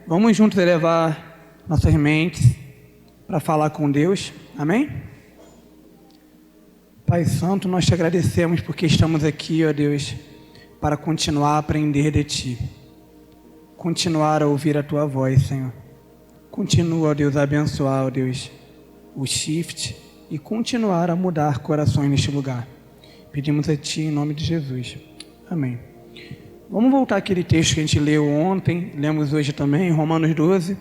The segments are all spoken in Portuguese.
Vamos juntos elevar nossas mentes para falar com Deus. Amém? Pai Santo, nós te agradecemos porque estamos aqui, ó Deus, para continuar a aprender de Ti. Continuar a ouvir a Tua voz, Senhor. Continua, ó Deus, a abençoar, ó Deus, o shift e continuar a mudar corações neste lugar. Pedimos a Ti em nome de Jesus. Amém. Vamos voltar àquele texto que a gente leu ontem, lemos hoje também, Romanos 12.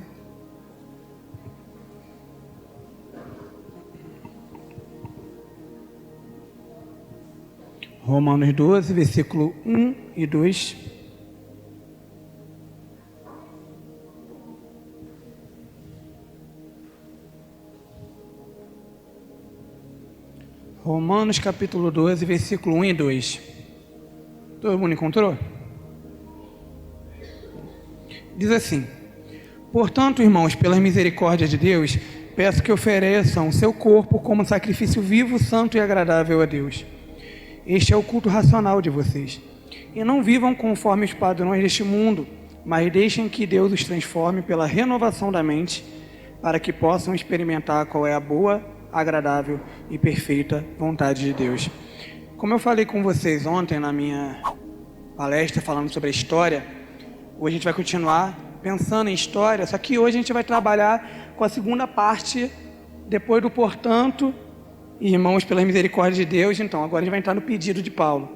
Romanos 12, versículo 1 e 2. Romanos capítulo 12, versículo 1 e 2. Todo mundo encontrou? Diz assim: portanto, irmãos, pelas misericórdias de Deus, peço que ofereçam o seu corpo como sacrifício vivo, santo e agradável a Deus. Este é o culto racional de vocês. E não vivam conforme os padrões deste mundo, mas deixem que Deus os transforme pela renovação da mente, para que possam experimentar qual é a boa, agradável e perfeita vontade de Deus. Como eu falei com vocês ontem na minha palestra falando sobre a história, hoje a gente vai continuar pensando em história, só que hoje a gente vai trabalhar com a segunda parte, depois do portanto, irmãos, pelas misericórdias de Deus. Então, agora a gente vai entrar no pedido de Paulo.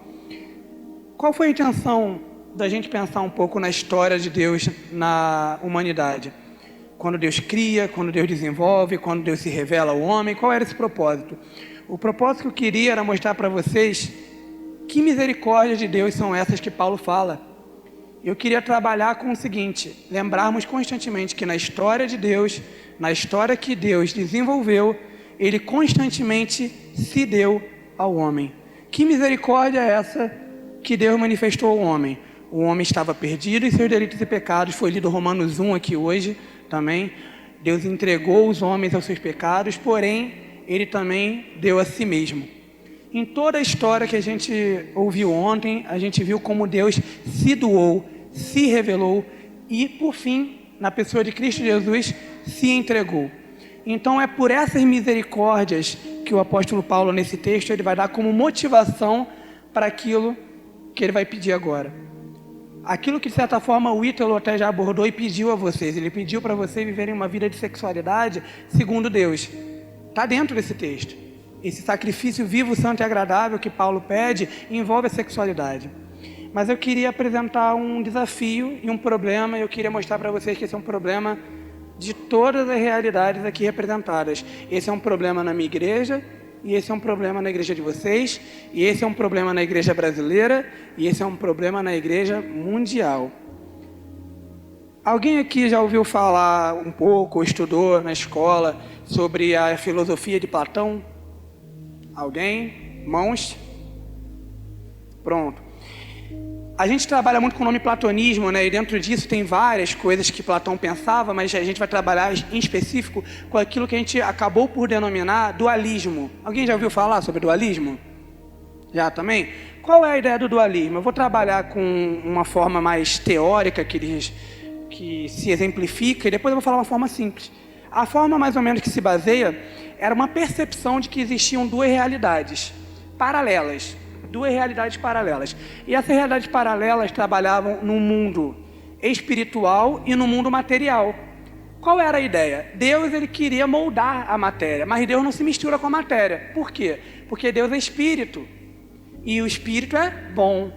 Qual foi a intenção da gente pensar um pouco na história de Deus na humanidade? Quando Deus cria, quando Deus desenvolve, quando Deus se revela ao homem, qual era esse propósito? O propósito que eu queria era mostrar para vocês que misericórdias de Deus são essas que Paulo fala. Eu queria trabalhar com o seguinte: lembrarmos constantemente que na história de Deus, na história que Deus desenvolveu, Ele constantemente se deu ao homem. Que misericórdia é essa que Deus manifestou ao homem? O homem estava perdido em seus delitos e pecados, foi lido Romanos 1 aqui hoje também. Deus entregou os homens aos seus pecados, porém, Ele também deu a si mesmo. Em toda a história que a gente ouviu ontem, a gente viu como Deus se doou, se revelou e, por fim, na pessoa de Cristo Jesus, se entregou. Então é por essas misericórdias que o apóstolo Paulo, nesse texto, ele vai dar como motivação para aquilo que ele vai pedir agora. Aquilo que, de certa forma, o Ítalo até já abordou e pediu a vocês. Ele pediu para vocês viverem uma vida de sexualidade segundo Deus. Está dentro desse texto. Esse sacrifício vivo, santo e agradável que Paulo pede envolve a sexualidade. Mas eu queria apresentar um desafio e um problema. Eu queria mostrar para vocês que esse é um problema de todas as realidades aqui representadas. Esse é um problema na minha igreja, e esse é um problema na igreja de vocês, e esse é um problema na igreja brasileira, e esse é um problema na igreja mundial. Alguém aqui já ouviu falar um pouco, ou estudou na escola, sobre a filosofia de Platão? Alguém? Mãos? Pronto. A gente trabalha muito com o nome platonismo, né? E dentro disso tem várias coisas que Platão pensava, mas a gente vai trabalhar em específico com aquilo que a gente acabou por denominar dualismo. Alguém já ouviu falar sobre dualismo? Já também? Qual é a ideia do dualismo? Eu vou trabalhar com uma forma mais teórica que se exemplifica, e depois eu vou falar uma forma simples. A forma mais ou menos que se baseia era uma percepção de que existiam duas realidades paralelas. Duas realidades paralelas. E essas realidades paralelas trabalhavam no mundo espiritual e no mundo material. Qual era a ideia? Deus, ele queria moldar a matéria, mas Deus não se mistura com a matéria. Por quê? Porque Deus é espírito. E o espírito é bom.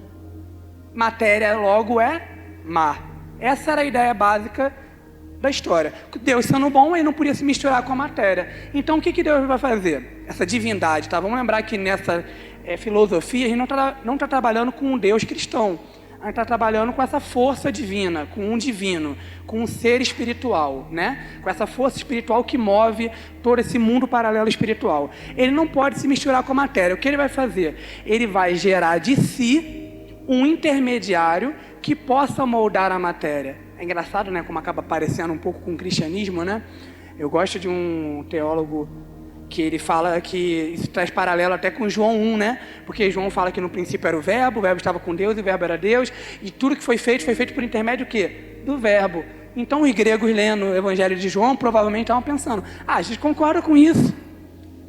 Matéria, logo, é má. Essa era a ideia básica da história. Deus, sendo bom, ele não podia se misturar com a matéria. Então, o que Deus vai fazer? Essa divindade, tá? Vamos lembrar que nessa filosofia, a gente não está trabalhando com um Deus cristão. A gente está trabalhando com essa força divina, com um divino, com um ser espiritual, né? Com essa força espiritual que move todo esse mundo paralelo espiritual. Ele não pode se misturar com a matéria. O que ele vai fazer? Ele vai gerar de si um intermediário que possa moldar a matéria. É engraçado, né? Como acaba parecendo um pouco com o cristianismo, né? Eu gosto de um teólogo que ele fala que isso traz paralelo até com João 1, né? Porque João fala que no princípio era o verbo estava com Deus e o verbo era Deus, e tudo que foi feito por intermédio do quê? Do verbo. Então os gregos lendo o Evangelho de João provavelmente estavam pensando, a gente concorda com isso.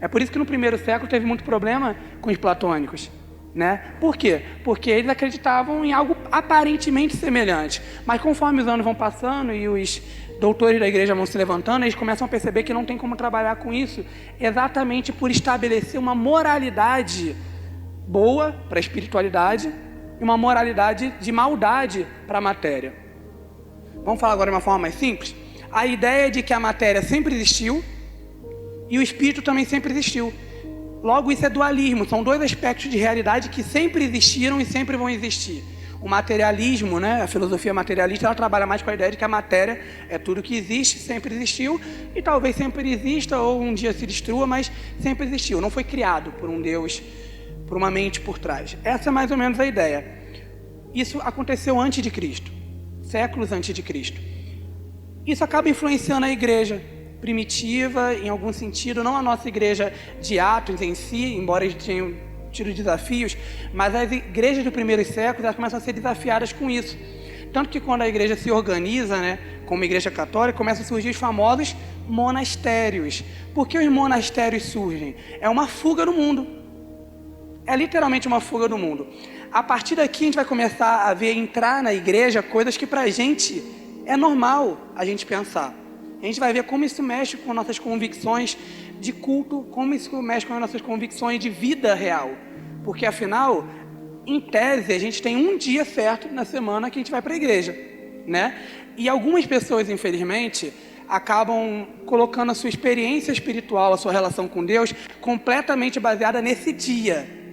É por isso que no primeiro século teve muito problema com os platônicos, né? Por quê? Porque eles acreditavam em algo aparentemente semelhante. Mas conforme os anos vão passando e os doutores da igreja vão se levantando, eles começam a perceber que não tem como trabalhar com isso, exatamente por estabelecer uma moralidade boa para a espiritualidade e uma moralidade de maldade para a matéria. Vamos falar agora de uma forma mais simples? A ideia de que a matéria sempre existiu e o espírito também sempre existiu. Logo, isso é dualismo, são dois aspectos de realidade que sempre existiram e sempre vão existir. O materialismo, né, a filosofia materialista, ela trabalha mais com a ideia de que a matéria é tudo que existe, sempre existiu, e talvez sempre exista ou um dia se destrua, mas sempre existiu, não foi criado por um Deus, por uma mente por trás. Essa é mais ou menos a ideia. Isso aconteceu antes de Cristo, séculos antes de Cristo. Isso acaba influenciando a igreja primitiva, em algum sentido, não a nossa igreja de Atos em si, embora eles tenham tido desafios, mas as igrejas do primeiro século elas começam a ser desafiadas com isso. Tanto que quando a igreja se organiza, né, como igreja católica, começam a surgir os famosos monastérios. Por que os monastérios surgem? É uma fuga do mundo. É literalmente uma fuga do mundo. A partir daqui a gente vai começar a ver entrar na igreja coisas que pra gente é normal a gente pensar. A gente vai ver como isso mexe com nossas convicções de culto, como isso mexe com as nossas convicções de vida real. Porque afinal, em tese, a gente tem um dia certo na semana que a gente vai para a igreja, né? E algumas pessoas, infelizmente, acabam colocando a sua experiência espiritual, a sua relação com Deus, completamente baseada nesse dia.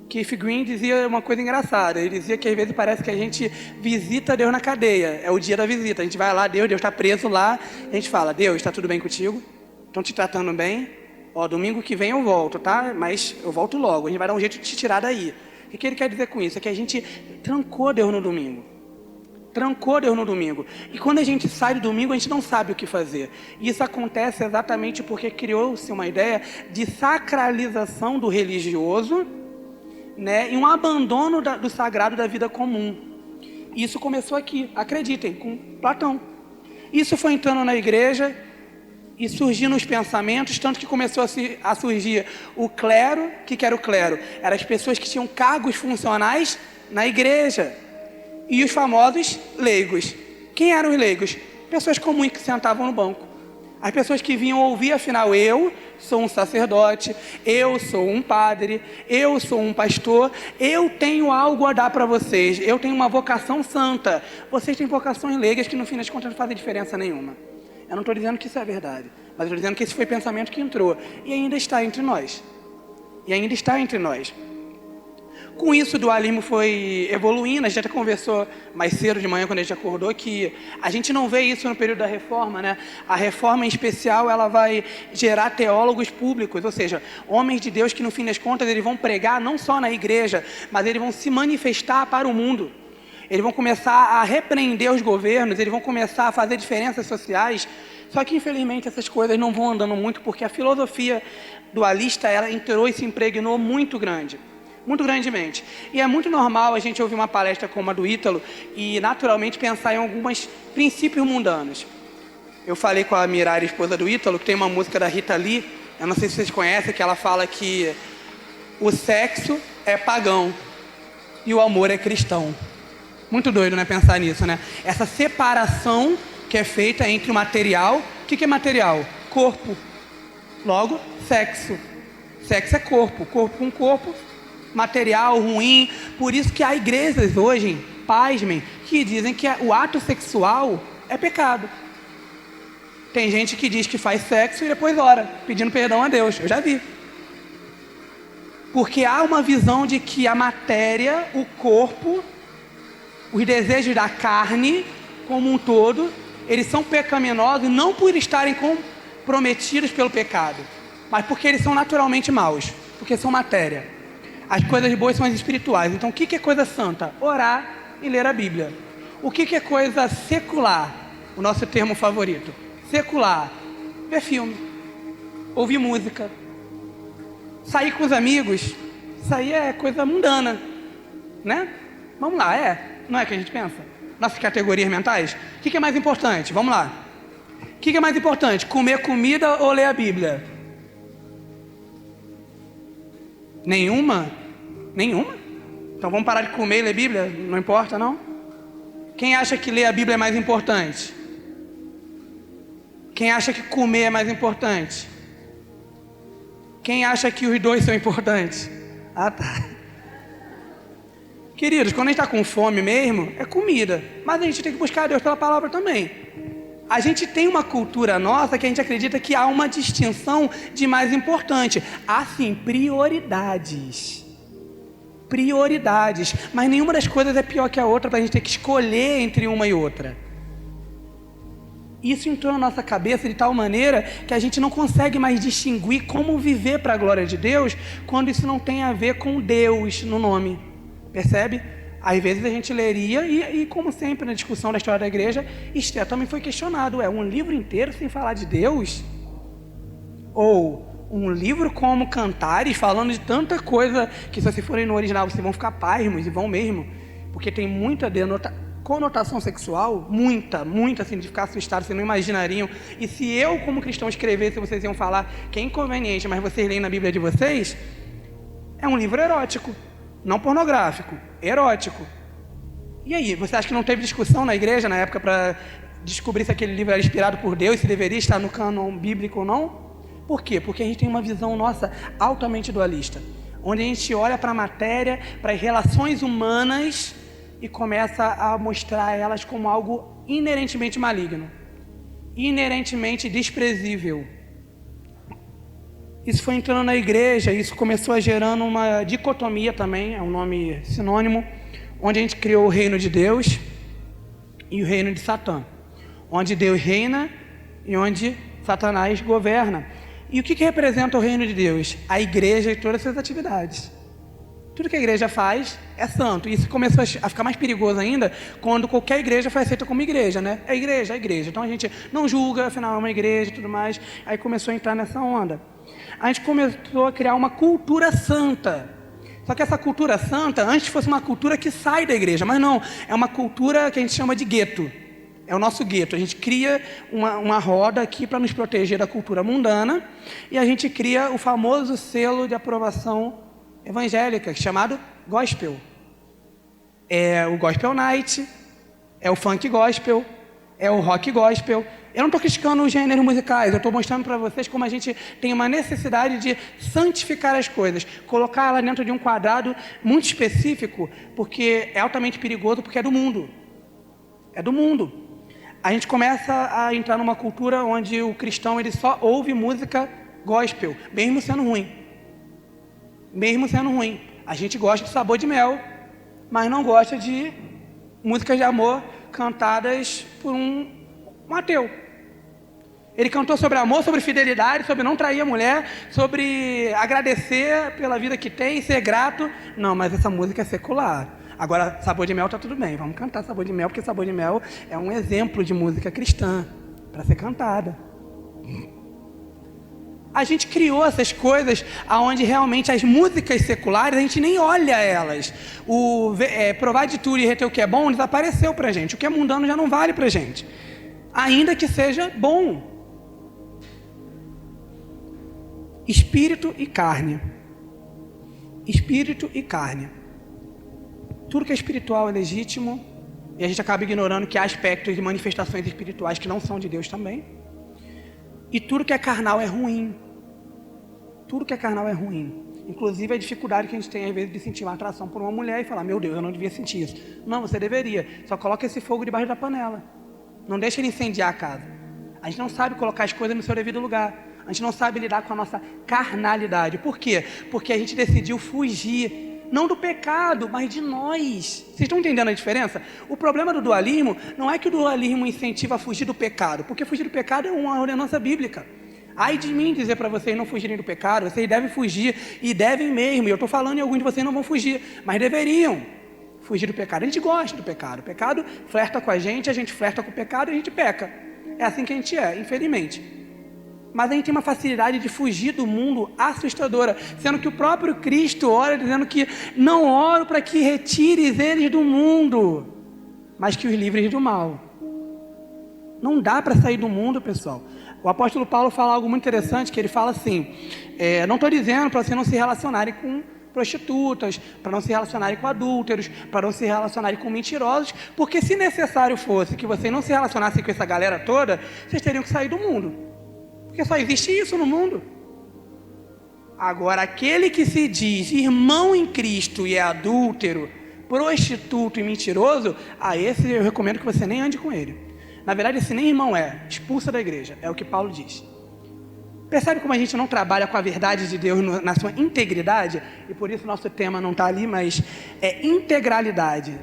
Keith Green dizia uma coisa engraçada, ele dizia que às vezes parece que a gente visita Deus na cadeia, é o dia da visita, a gente vai lá, Deus está preso lá, a gente fala, Deus, está tudo bem contigo? Estão te tratando bem? Ó, domingo que vem eu volto, tá? Mas eu volto logo, a gente vai dar um jeito de te tirar daí. O que ele quer dizer com isso? É que a gente trancou Deus no domingo. Trancou Deus no domingo. E quando a gente sai do domingo, a gente não sabe o que fazer. E isso acontece exatamente porque criou-se uma ideia de sacralização do religioso, né, e um abandono do sagrado da vida comum. Isso começou aqui, acreditem, com Platão. Isso foi entrando na igreja e surgindo os pensamentos, tanto que começou a surgir o clero. O que era o clero? Eram as pessoas que tinham cargos funcionais na igreja. E os famosos leigos. Quem eram os leigos? Pessoas comuns que sentavam no banco. As pessoas que vinham ouvir, afinal, eu sou um sacerdote, eu sou um padre, eu sou um pastor, eu tenho algo a dar para vocês, eu tenho uma vocação santa. Vocês têm vocações leigas que no fim das contas não fazem diferença nenhuma. Eu não estou dizendo que isso é verdade, mas estou dizendo que esse foi o pensamento que entrou e ainda está entre nós. E ainda está entre nós. Com isso, o dualismo foi evoluindo. A gente até conversou mais cedo de manhã, quando a gente acordou, que a gente não vê isso no período da reforma, né? A reforma, em especial, ela vai gerar teólogos públicos, ou seja, homens de Deus que, no fim das contas, eles vão pregar não só na igreja, mas eles vão se manifestar para o mundo. Eles vão começar a repreender os governos, eles vão começar a fazer diferenças sociais. Só que, infelizmente, essas coisas não vão andando muito, porque a filosofia dualista, ela entrou e se impregnou muito grandemente. E é muito normal a gente ouvir uma palestra como a do Ítalo e naturalmente pensar em alguns princípios mundanos. Eu falei com a Mirari, esposa do Ítalo, que tem uma música da Rita Lee, eu não sei se vocês conhecem, que ela fala que o sexo é pagão e o amor é cristão. Muito doido, né, pensar nisso, né? Essa separação que é feita entre o material. O que é material? Corpo. Logo, sexo. Sexo é corpo. Corpo com corpo. Material ruim. Por isso que há igrejas hoje, pasmem, que dizem que o ato sexual é pecado. Tem gente que diz que faz sexo e depois ora, pedindo perdão a Deus. Eu já vi. Porque há uma visão de que a matéria, o corpo, os desejos da carne como um todo, eles são pecaminosos não por estarem comprometidos pelo pecado, mas porque eles são naturalmente maus, porque são matéria. As coisas boas são as espirituais. Então o que é coisa santa? Orar e ler a Bíblia. O que é coisa secular? O nosso termo favorito. Secular. Ver filme. Ouvir música. Sair com os amigos. Isso aí é coisa mundana, né? Vamos lá, não é que a gente pensa? nossas categorias mentais? O que é mais importante? Vamos lá. O que é mais importante? Comer comida ou ler a Bíblia? Nenhuma? Nenhuma? Então vamos parar de comer e ler a Bíblia? Não importa, não? Quem acha que ler a Bíblia é mais importante? Quem acha que comer é mais importante? Quem acha que os dois são importantes? Ah, tá. Queridos, quando a gente está com fome mesmo, é comida. Mas a gente tem que buscar a Deus pela palavra também. A gente tem uma cultura nossa que a gente acredita que há uma distinção de mais importante. Há sim prioridades. Prioridades. Mas nenhuma das coisas é pior que a outra para a gente ter que escolher entre uma e outra. Isso entrou na nossa cabeça de tal maneira que a gente não consegue mais distinguir como viver para a glória de Deus quando isso não tem a ver com Deus no nome. Percebe? Às vezes a gente leria e como sempre na discussão da história da igreja, Esther também foi questionado. Um livro inteiro sem falar de Deus? Ou um livro como Cantares, falando de tanta coisa que se vocês forem no original vocês vão ficar pasmos e vão mesmo, porque tem muita conotação sexual, muita assim, de ficar assustado, vocês não imaginariam. E se eu como cristão escrevesse, vocês iam falar que é inconveniente, mas vocês leem na Bíblia de vocês, é um livro erótico, não pornográfico, erótico. E aí, você acha que não teve discussão na igreja na época para descobrir se aquele livro era inspirado por Deus, se deveria estar no cânon bíblico ou não? Por quê? Porque a gente tem uma visão nossa altamente dualista, onde a gente olha para a matéria, para as relações humanas e começa a mostrar elas como algo inerentemente maligno, inerentemente desprezível. Isso foi entrando na igreja, isso começou a gerando uma dicotomia também, é um nome sinônimo, onde a gente criou o reino de Deus e o reino de Satã, onde Deus reina e onde Satanás governa. E o que representa o reino de Deus? A igreja e todas as suas atividades. Tudo que a igreja faz é santo. E isso começou a ficar mais perigoso ainda quando qualquer igreja foi aceita como igreja, né? É igreja, é igreja. Então a gente não julga, afinal é uma igreja e tudo mais. Aí começou a entrar nessa onda. A gente começou a criar uma cultura santa. Só que essa cultura santa, antes fosse uma cultura que sai da igreja. Mas não, é uma cultura que a gente chama de gueto. É o nosso gueto. A gente cria uma roda aqui para nos proteger da cultura mundana. E a gente cria o famoso selo de aprovação evangélica, chamado gospel. É o gospel night, é o funk gospel, é o rock gospel. Eu não estou criticando os gêneros musicais, eu estou mostrando para vocês como a gente tem uma necessidade de santificar as coisas, colocar ela dentro de um quadrado muito específico, porque é altamente perigoso, porque é do mundo. É do mundo. A gente começa a entrar numa cultura onde o cristão ele só ouve música gospel, mesmo sendo ruim. Mesmo sendo ruim. A gente gosta de Sabor de Mel, mas não gosta de músicas de amor cantadas por um ateu. Ele cantou sobre amor, sobre fidelidade, sobre não trair a mulher, sobre agradecer pela vida que tem, ser grato. Não, mas essa música é secular. Agora, Sabor de Mel tá tudo bem, vamos cantar Sabor de Mel, porque Sabor de Mel é um exemplo de música cristã, para ser cantada. A gente criou essas coisas onde realmente as músicas seculares, a gente nem olha elas. Provar de tudo e reter o que é bom desapareceu pra gente. O que é mundano já não vale pra gente. Ainda que seja bom. Espírito e carne. Espírito e carne. Tudo que é espiritual é legítimo. E a gente acaba ignorando que há aspectos de manifestações espirituais que não são de Deus também. E tudo que é carnal é ruim. Tudo que é carnal é ruim. Inclusive a dificuldade que a gente tem às vezes de sentir uma atração por uma mulher e falar, meu Deus, eu não devia sentir isso. Não, você deveria. Só coloca esse fogo debaixo da panela. Não deixa ele incendiar a casa. A gente não sabe colocar as coisas no seu devido lugar. A gente não sabe lidar com a nossa carnalidade. Por quê? Porque a gente decidiu fugir. Não do pecado, mas de nós. Vocês estão entendendo a diferença? O problema do dualismo não é que o dualismo incentiva a fugir do pecado, porque fugir do pecado é uma ordenança bíblica. Ai de mim dizer para vocês não fugirem do pecado, vocês devem fugir, e devem mesmo, e eu estou falando e alguns de vocês não vão fugir, mas deveriam fugir do pecado. A gente gosta do pecado, o pecado flerta com a gente flerta com o pecado e a gente peca. É assim que a gente é, infelizmente. Mas a gente tem uma facilidade de fugir do mundo assustadora, sendo que o próprio Cristo ora dizendo que não oro para que retires eles do mundo. mas que os livre do mal. Não dá para sair do mundo, pessoal. O apóstolo Paulo fala algo muito interessante, que ele fala assim, não estou dizendo para vocês não se relacionarem com prostitutas, para não se relacionarem com adúlteros, para não se relacionarem com mentirosos, porque se necessário fosse que vocês não se relacionassem com essa galera toda, vocês teriam que sair do mundo. Porque só existe isso no mundo. Agora, aquele que se diz irmão em Cristo e é adúltero, prostituto e mentiroso, a esse eu recomendo que você nem ande com ele. Na verdade, esse nem irmão expulsa da igreja, é o que Paulo diz. Percebe como a gente não trabalha com a verdade de Deus na sua integridade? E por isso nosso tema não está ali, mas é integralidade.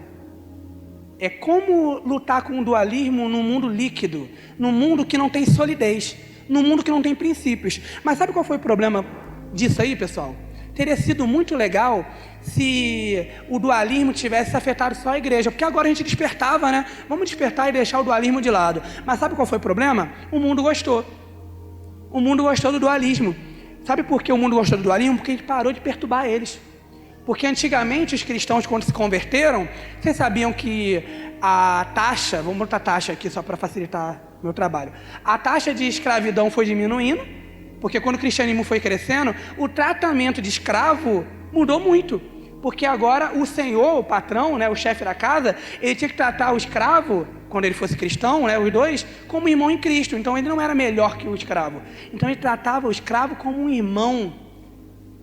É como lutar com o dualismo num mundo líquido, num mundo que não tem solidez, num mundo que não tem princípios. Mas sabe qual foi o problema disso aí, pessoal? Teria sido muito legal se o dualismo tivesse afetado só a igreja, porque agora a gente despertava, né? Vamos despertar e deixar o dualismo de lado. Mas sabe qual foi o problema? O mundo gostou. O mundo gostou do dualismo. Sabe por que o mundo gostou do dualismo? Porque ele parou de perturbar eles. Porque antigamente os cristãos, quando se converteram, vocês sabiam que a taxa, vamos botar taxa aqui só para facilitar meu trabalho, a taxa de escravidão foi diminuindo, porque quando o cristianismo foi crescendo, o tratamento de escravo mudou muito. Porque agora o senhor, o patrão, né, o chefe da casa, ele tinha que tratar o escravo, quando ele fosse cristão, né, os dois, como irmão em Cristo. Então ele não era melhor que o escravo. Então ele tratava o escravo como um irmão.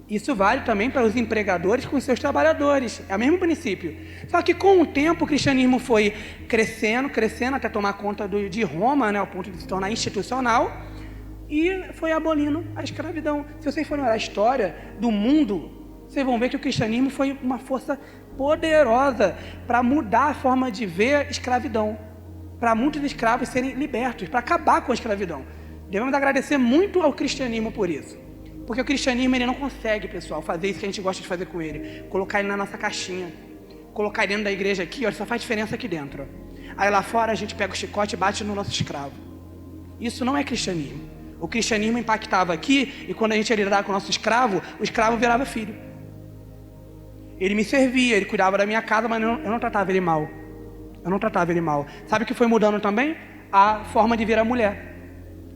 Isso vale também para os empregadores com seus trabalhadores. É o mesmo princípio. Só que com o tempo o cristianismo foi crescendo até tomar conta de Roma, né, ao ponto de se tornar institucional, e foi abolindo a escravidão. Se vocês forem olhar a história do mundo, vocês vão ver que o cristianismo foi uma força poderosa para mudar a forma de ver a escravidão, para muitos escravos serem libertos, para acabar com a escravidão. Devemos agradecer muito ao cristianismo por isso, porque o cristianismo ele não consegue, pessoal, fazer isso que a gente gosta de fazer com ele, colocar ele na nossa caixinha, colocar ele dentro da igreja aqui, olha, só faz diferença aqui dentro. Aí lá fora a gente pega o chicote e bate no nosso escravo. Isso não é cristianismo. O cristianismo impactava aqui, e quando a gente ia lidar com o nosso escravo, o escravo virava filho. Ele me servia, ele cuidava da minha casa, mas eu não tratava ele mal. Eu não tratava ele mal. Sabe o que foi mudando também? A forma de ver a mulher.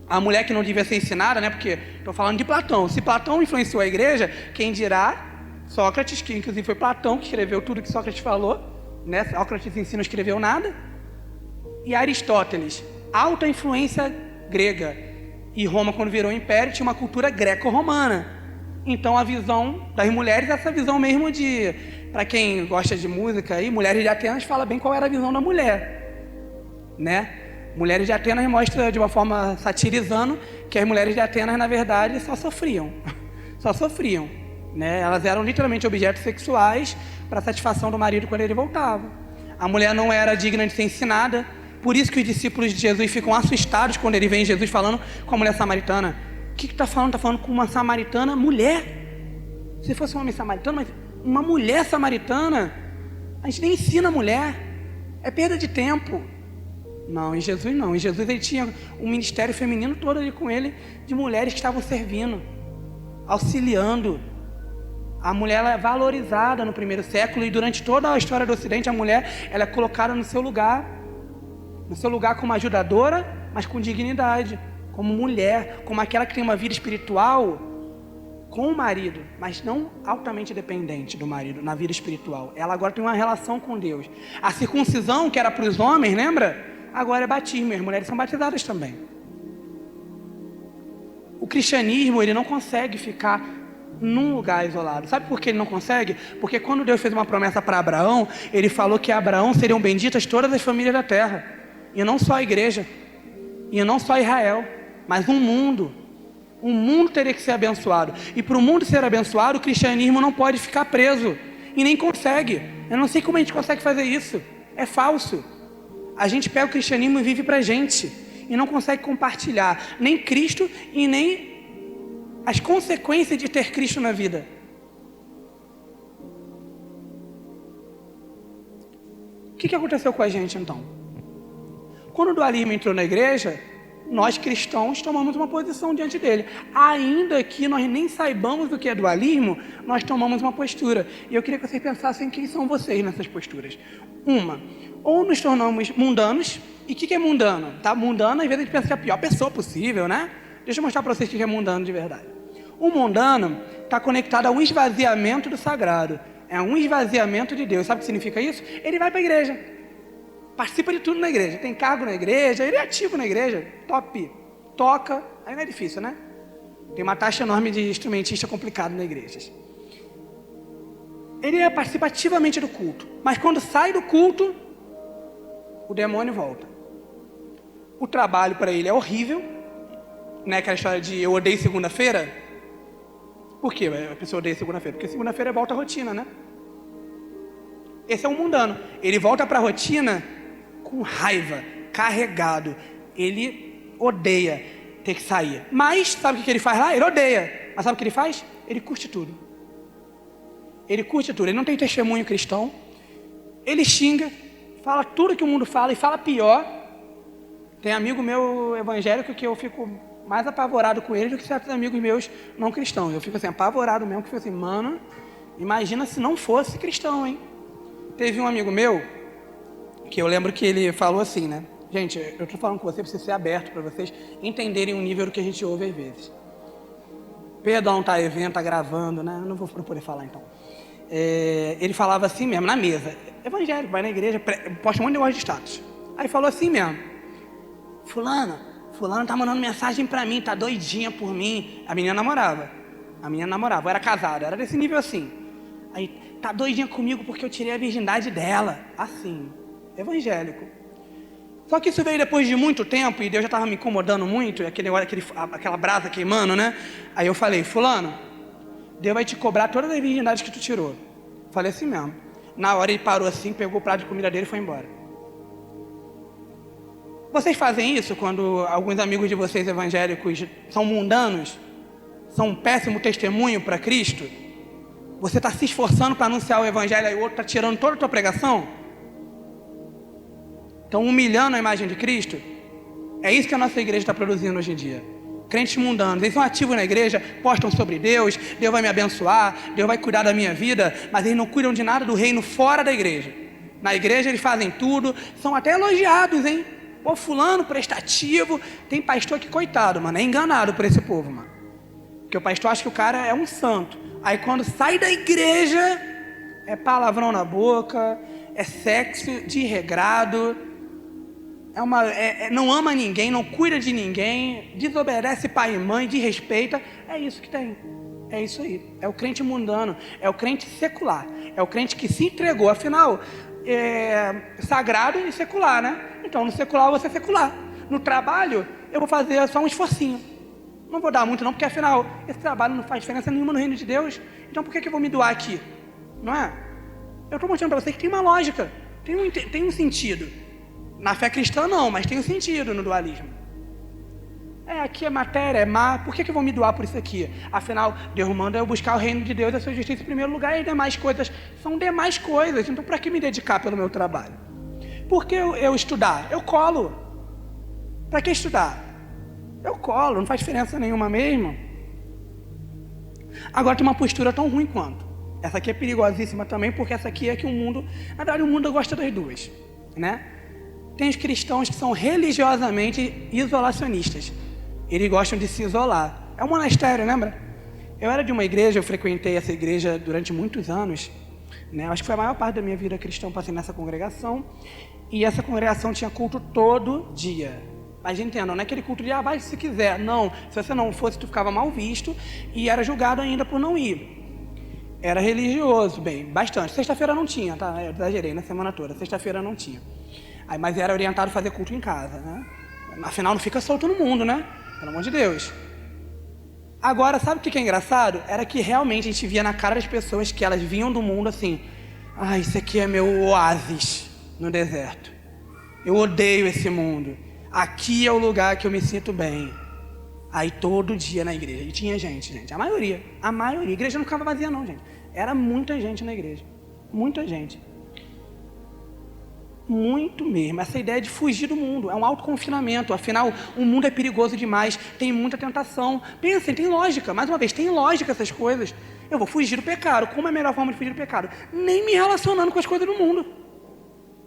A mulher que não devia ser ensinada, né? Porque estou falando de Platão. Se Platão influenciou a igreja, quem dirá Sócrates, que inclusive foi Platão que escreveu tudo que Sócrates falou, né? Sócrates em si não escreveu nada. E Aristóteles, alta influência grega. E Roma, quando virou império, tinha uma cultura greco-romana. Então a visão das mulheres, essa visão mesmo de, para quem gosta de música aí, Mulheres de Atenas fala bem qual era a visão da mulher, né? Mulheres de Atenas mostra de uma forma satirizando que as mulheres de Atenas na verdade só sofriam, né? Elas eram literalmente objetos sexuais para satisfação do marido quando ele voltava. A mulher não era digna de ser ensinada, por isso que os discípulos de Jesus ficam assustados quando ele vem Jesus falando com a mulher samaritana. O que está falando? Está falando com uma samaritana mulher. Se fosse um homem samaritano, mas uma mulher samaritana, a gente nem ensina a mulher. É perda de tempo. Não, em Jesus não. Em Jesus ele tinha um ministério feminino todo ali com ele, de mulheres que estavam servindo, auxiliando. A mulher ela é valorizada no primeiro século, e durante toda a história do Ocidente, a mulher ela é colocada no seu lugar como ajudadora, mas com dignidade. Como mulher, como aquela que tem uma vida espiritual com o marido, mas não altamente dependente do marido na vida espiritual. Ela agora tem uma relação com Deus. A circuncisão, que era para os homens, lembra? Agora é batismo, as mulheres são batizadas também. O cristianismo, ele não consegue ficar num lugar isolado. Sabe por que ele não consegue? Porque quando Deus fez uma promessa para Abraão, ele falou que Abraão seriam benditas todas as famílias da terra. E não só a igreja, e não só Israel, mas um mundo teria que ser abençoado, e para o mundo ser abençoado, o cristianismo não pode ficar preso, e nem consegue. Eu não sei como a gente consegue fazer isso, é falso. A gente pega o cristianismo e vive para a gente, e não consegue compartilhar nem Cristo, e nem as consequências de ter Cristo na vida. O que aconteceu com a gente então? Quando o dualismo entrou na igreja, nós cristãos tomamos uma posição diante dele. Ainda que nós nem saibamos o que é dualismo, nós tomamos uma postura. E eu queria que vocês pensassem quem são vocês nessas posturas. ou nos tornamos mundanos. E o que é mundano? Tá? Mundano, às vezes a gente pensa que é a pior pessoa possível, né? Deixa eu mostrar para vocês o que é mundano de verdade. O mundano está conectado a um esvaziamento do sagrado. É um esvaziamento de Deus. Sabe o que significa isso? Ele vai para a igreja. Participa de tudo na igreja. Tem cargo na igreja, ele é ativo na igreja. Top. Toca. Aí não é difícil, né? Tem uma taxa enorme de instrumentista complicado na igreja. Ele participa ativamente do culto. Mas quando sai do culto, o demônio volta. O trabalho para ele é horrível. Não é aquela história de eu odeio segunda-feira? Por que a pessoa odeia segunda-feira? Porque segunda-feira volta à rotina, né? Esse é um mundano. Ele volta para a rotina com raiva, carregado. Ele odeia ter que sair. Mas, sabe o que ele faz lá? Ele odeia. Mas sabe o que ele faz? Ele curte tudo. Ele curte tudo. Ele não tem testemunho cristão. Ele xinga, fala tudo que o mundo fala e fala pior. Tem amigo meu evangélico que eu fico mais apavorado com ele do que certos amigos meus não cristãos. Eu fico assim, apavorado mesmo, que fico assim, mano, imagina se não fosse cristão, hein? Teve um amigo meu, que eu lembro que ele falou assim, né? Gente, eu tô falando com você, precisa ser aberto para vocês entenderem o nível do que a gente ouve às vezes. Perdão, tá evento, tá gravando, né? Eu não vou poder falar então. Ele falava assim mesmo, na mesa. Evangélico, vai na igreja, posta um monte de negócio de status. Aí falou assim mesmo. Fulano tá mandando mensagem pra mim, tá doidinha por mim. A menina namorava, eu era casado, era desse nível assim. Aí, tá doidinha comigo porque eu tirei a virgindade dela. Assim, evangélico. Só que isso veio depois de muito tempo e Deus já estava me incomodando muito, aquela brasa queimando, né? Aí eu falei, fulano, Deus vai te cobrar todas as virgindades que tu tirou. Falei assim mesmo. Na hora ele parou assim, pegou o prato de comida dele e foi embora. Vocês fazem isso quando alguns amigos de vocês evangélicos são mundanos? São um péssimo testemunho para Cristo? Você está se esforçando para anunciar o evangelho e o outro está tirando toda a tua pregação? Estão humilhando a imagem de Cristo? É isso que a nossa igreja está produzindo hoje em dia. Crentes mundanos, eles são ativos na igreja, postam sobre Deus, Deus vai me abençoar, Deus vai cuidar da minha vida, mas eles não cuidam de nada do reino fora da igreja. Na igreja eles fazem tudo, são até elogiados, hein? Pô, fulano, prestativo. Tem pastor que, coitado, mano, é enganado por esse povo, mano. Porque o pastor acha que o cara é um santo. Aí quando sai da igreja, é palavrão na boca, é sexo desregrado, não ama ninguém, não cuida de ninguém, desobedece pai e mãe, desrespeita. É isso que tem. É isso aí. É o crente mundano, é o crente secular, é o crente que se entregou. Afinal, sagrado e secular, né? Então no secular eu vou ser secular. No trabalho eu vou fazer só um esforcinho. Não vou dar muito não, porque afinal esse trabalho não faz diferença nenhuma no reino de Deus. Então por que eu vou me doar aqui? Não é? Eu estou mostrando para vocês que tem uma lógica, tem um sentido. Na fé cristã não, mas tem um sentido no dualismo. Aqui é matéria, é má, por que eu vou me doar por isso aqui? Afinal, Deus manda eu buscar o reino de Deus e a sua justiça em primeiro lugar, e as demais coisas são demais coisas. Então para que me dedicar pelo meu trabalho? Por que eu estudar? Eu colo. Para que estudar? Eu colo, não faz diferença nenhuma mesmo. Agora tem uma postura tão ruim quanto. Essa aqui é perigosíssima também, porque essa aqui é que o mundo... Na verdade o mundo gosta das duas, né? Tem os cristãos que são religiosamente isolacionistas. Eles gostam de se isolar. É um monastério, lembra? Eu era de uma igreja, eu frequentei essa igreja durante muitos anos, né? Acho que foi a maior parte da minha vida cristã, passei nessa congregação. E essa congregação tinha culto todo dia. Mas entendam, não é aquele culto de vai se quiser. Não, se você não fosse, tu ficava mal visto e era julgado ainda por não ir. Era religioso, bem, bastante. Sexta-feira não tinha, tá? Eu exagerei na semana toda. Sexta-feira não tinha. Mas era orientado a fazer culto em casa, né? Afinal, não fica solto no mundo, né? Pelo amor de Deus. Agora, sabe o que é engraçado? Era que realmente a gente via na cara das pessoas que elas vinham do mundo assim: isso aqui é meu oásis no deserto. Eu odeio esse mundo. Aqui é o lugar que eu me sinto bem. Aí todo dia na igreja. E tinha gente. A maioria. A igreja não ficava vazia não, gente. Era muita gente na igreja. Muita gente. Muito mesmo. Essa ideia de fugir do mundo. É um autoconfinamento. Afinal, o mundo é perigoso demais. Tem muita tentação. Pensem, tem lógica. Mais uma vez, tem lógica essas coisas. Eu vou fugir do pecado. Como é a melhor forma de fugir do pecado? Nem me relacionando com as coisas do mundo.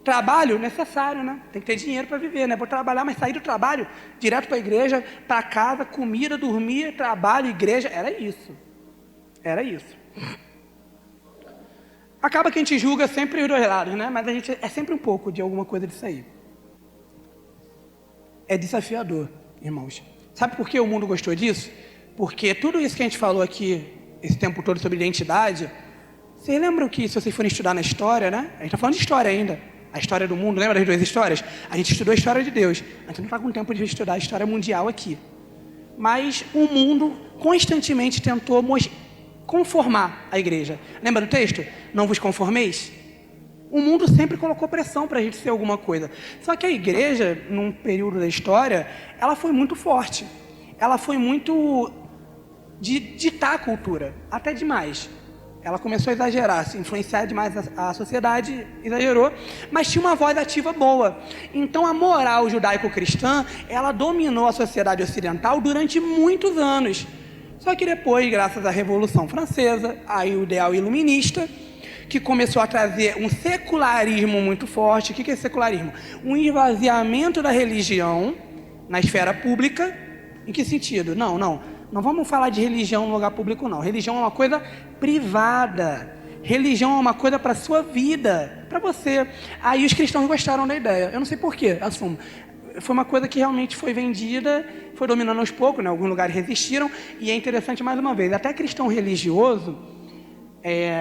Trabalho necessário, né? Tem que ter dinheiro para viver, né? Vou trabalhar, mas sair do trabalho, direto para a igreja, para casa, comida, dormir, trabalho, igreja, era isso. Era isso. Acaba que a gente julga sempre os dois lados, né? Mas a gente é sempre um pouco de alguma coisa disso aí. É desafiador, irmãos. Sabe por que o mundo gostou disso? Porque tudo isso que a gente falou aqui, esse tempo todo sobre identidade, vocês lembram que, se vocês forem estudar na história, né? A gente está falando de história ainda. A história do mundo, lembra das duas histórias? A gente estudou a história de Deus. A gente não está com tempo de estudar a história mundial aqui. Mas o mundo constantemente tentou conformar a igreja. Lembra do texto? Não vos conformeis? O mundo sempre colocou pressão para a gente ser alguma coisa. Só que a igreja, num período da história, ela foi muito forte. Ela foi muito de ditar a cultura, até demais. Ela começou a exagerar, se influenciar demais a sociedade, exagerou, mas tinha uma voz ativa boa. Então a moral judaico-cristã, ela dominou a sociedade ocidental durante muitos anos. Só que depois, graças à Revolução Francesa, aí o ideal iluminista, que começou a trazer um secularismo muito forte. O que é secularismo? Um esvaziamento da religião na esfera pública. Em que sentido? Não vamos falar de religião no lugar público, não. Religião é uma coisa privada. Religião é uma coisa para a sua vida, para você. Aí os cristãos gostaram da ideia. Eu não sei porquê, assumo. Foi uma coisa que realmente foi vendida, foi dominando aos poucos, né? Alguns lugares resistiram. E é interessante, mais uma vez, até cristão religioso,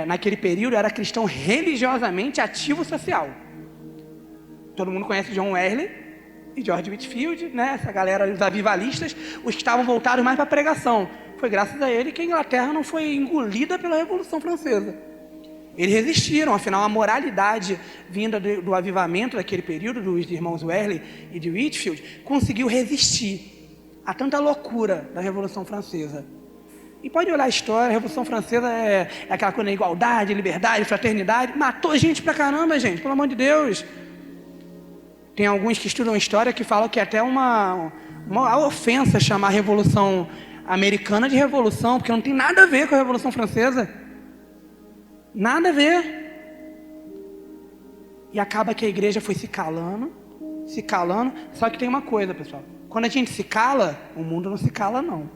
naquele período, era cristão religiosamente ativo social. Todo mundo conhece John Wesley e George Whitefield, né? Essa galera, os avivalistas, os que estavam voltados mais para a pregação. Foi graças a ele que a Inglaterra não foi engolida pela Revolução Francesa. Eles resistiram, afinal a moralidade vinda do avivamento daquele período, dos irmãos Wesley e de Whitefield, conseguiu resistir a tanta loucura da Revolução Francesa. E pode olhar a história, a Revolução Francesa é aquela coisa de igualdade, liberdade, fraternidade, matou gente pra caramba, gente, pelo amor de Deus. Tem alguns que estudam história que falam que é até uma ofensa chamar a Revolução Americana de revolução, porque não tem nada a ver com a Revolução Francesa. Nada a ver. E acaba que a igreja foi se calando. Só que tem uma coisa, pessoal. Quando a gente se cala, o mundo não se cala, não.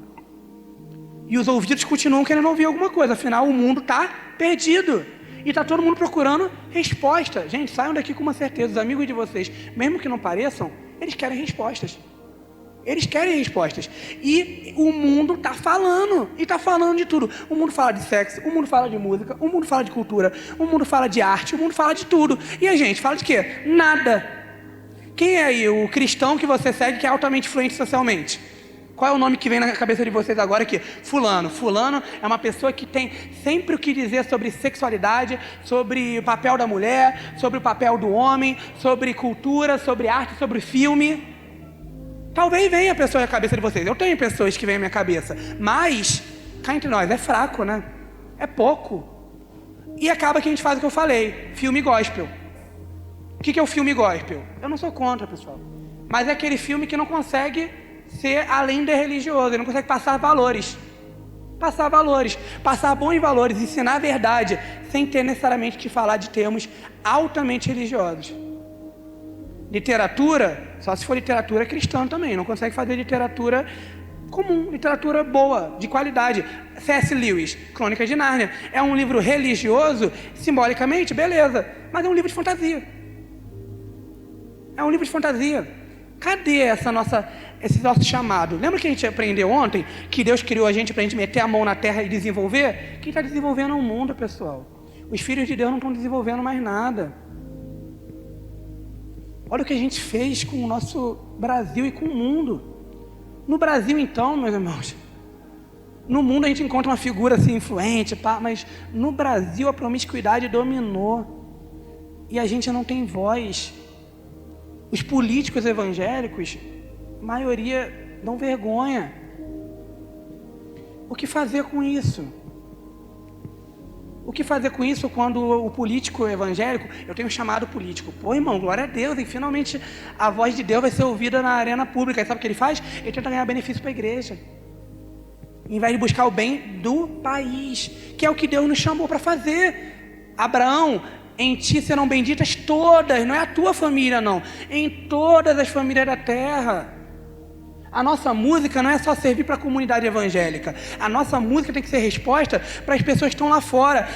E os ouvidos continuam querendo ouvir alguma coisa. Afinal, o mundo está perdido. E está todo mundo procurando resposta. Gente, saiam daqui com uma certeza. Os amigos de vocês, mesmo que não pareçam, eles querem respostas. Eles querem respostas. E o mundo está falando. E está falando de tudo. O mundo fala de sexo, o mundo fala de música, o mundo fala de cultura, o mundo fala de arte, o mundo fala de tudo. E a gente fala de quê? Nada. Quem é aí o cristão que você segue que é altamente influente socialmente? Qual é o nome que vem na cabeça de vocês agora aqui? Fulano. Fulano é uma pessoa que tem sempre o que dizer sobre sexualidade, sobre o papel da mulher, sobre o papel do homem, sobre cultura, sobre arte, sobre filme. Talvez venha a pessoa na cabeça de vocês. Eu tenho pessoas que vêm à minha cabeça. Mas, cá entre nós, é fraco, né? É pouco. E acaba que a gente faz o que eu falei. Filme gospel. O que é o filme gospel? Eu não sou contra, pessoal. Mas é aquele filme que não consegue ser além de religioso, ele não consegue passar valores, passar bons valores, ensinar a verdade, sem ter necessariamente que falar de termos altamente religiosos. Literatura, só se for literatura cristã também, não consegue fazer literatura comum, literatura boa, de qualidade. C.S. Lewis, Crônicas de Nárnia, é um livro religioso, simbolicamente, beleza, mas é um livro de fantasia. Cadê esse nosso chamado? Lembra que a gente aprendeu ontem que Deus criou a gente para a gente meter a mão na terra e desenvolver? Quem está desenvolvendo é o mundo, pessoal. Os filhos de Deus não estão desenvolvendo mais nada. Olha o que a gente fez com o nosso Brasil e com o mundo. No Brasil, então, meus irmãos, no mundo a gente encontra uma figura assim influente, mas no Brasil a promiscuidade dominou e a gente não tem voz. Os políticos evangélicos, a maioria, dão vergonha. O que fazer com isso? O que fazer com isso quando o político evangélico, eu tenho chamado político, pô irmão, glória a Deus, e finalmente a voz de Deus vai ser ouvida na arena pública. E sabe o que ele faz? Ele tenta ganhar benefício para a igreja, em vez de buscar o bem do país, que é o que Deus nos chamou para fazer. Abraão Em ti serão benditas todas, não é a tua família não, em todas as famílias da terra. A nossa música não é só servir para a comunidade evangélica. A nossa música tem que ser resposta para as pessoas que estão lá fora.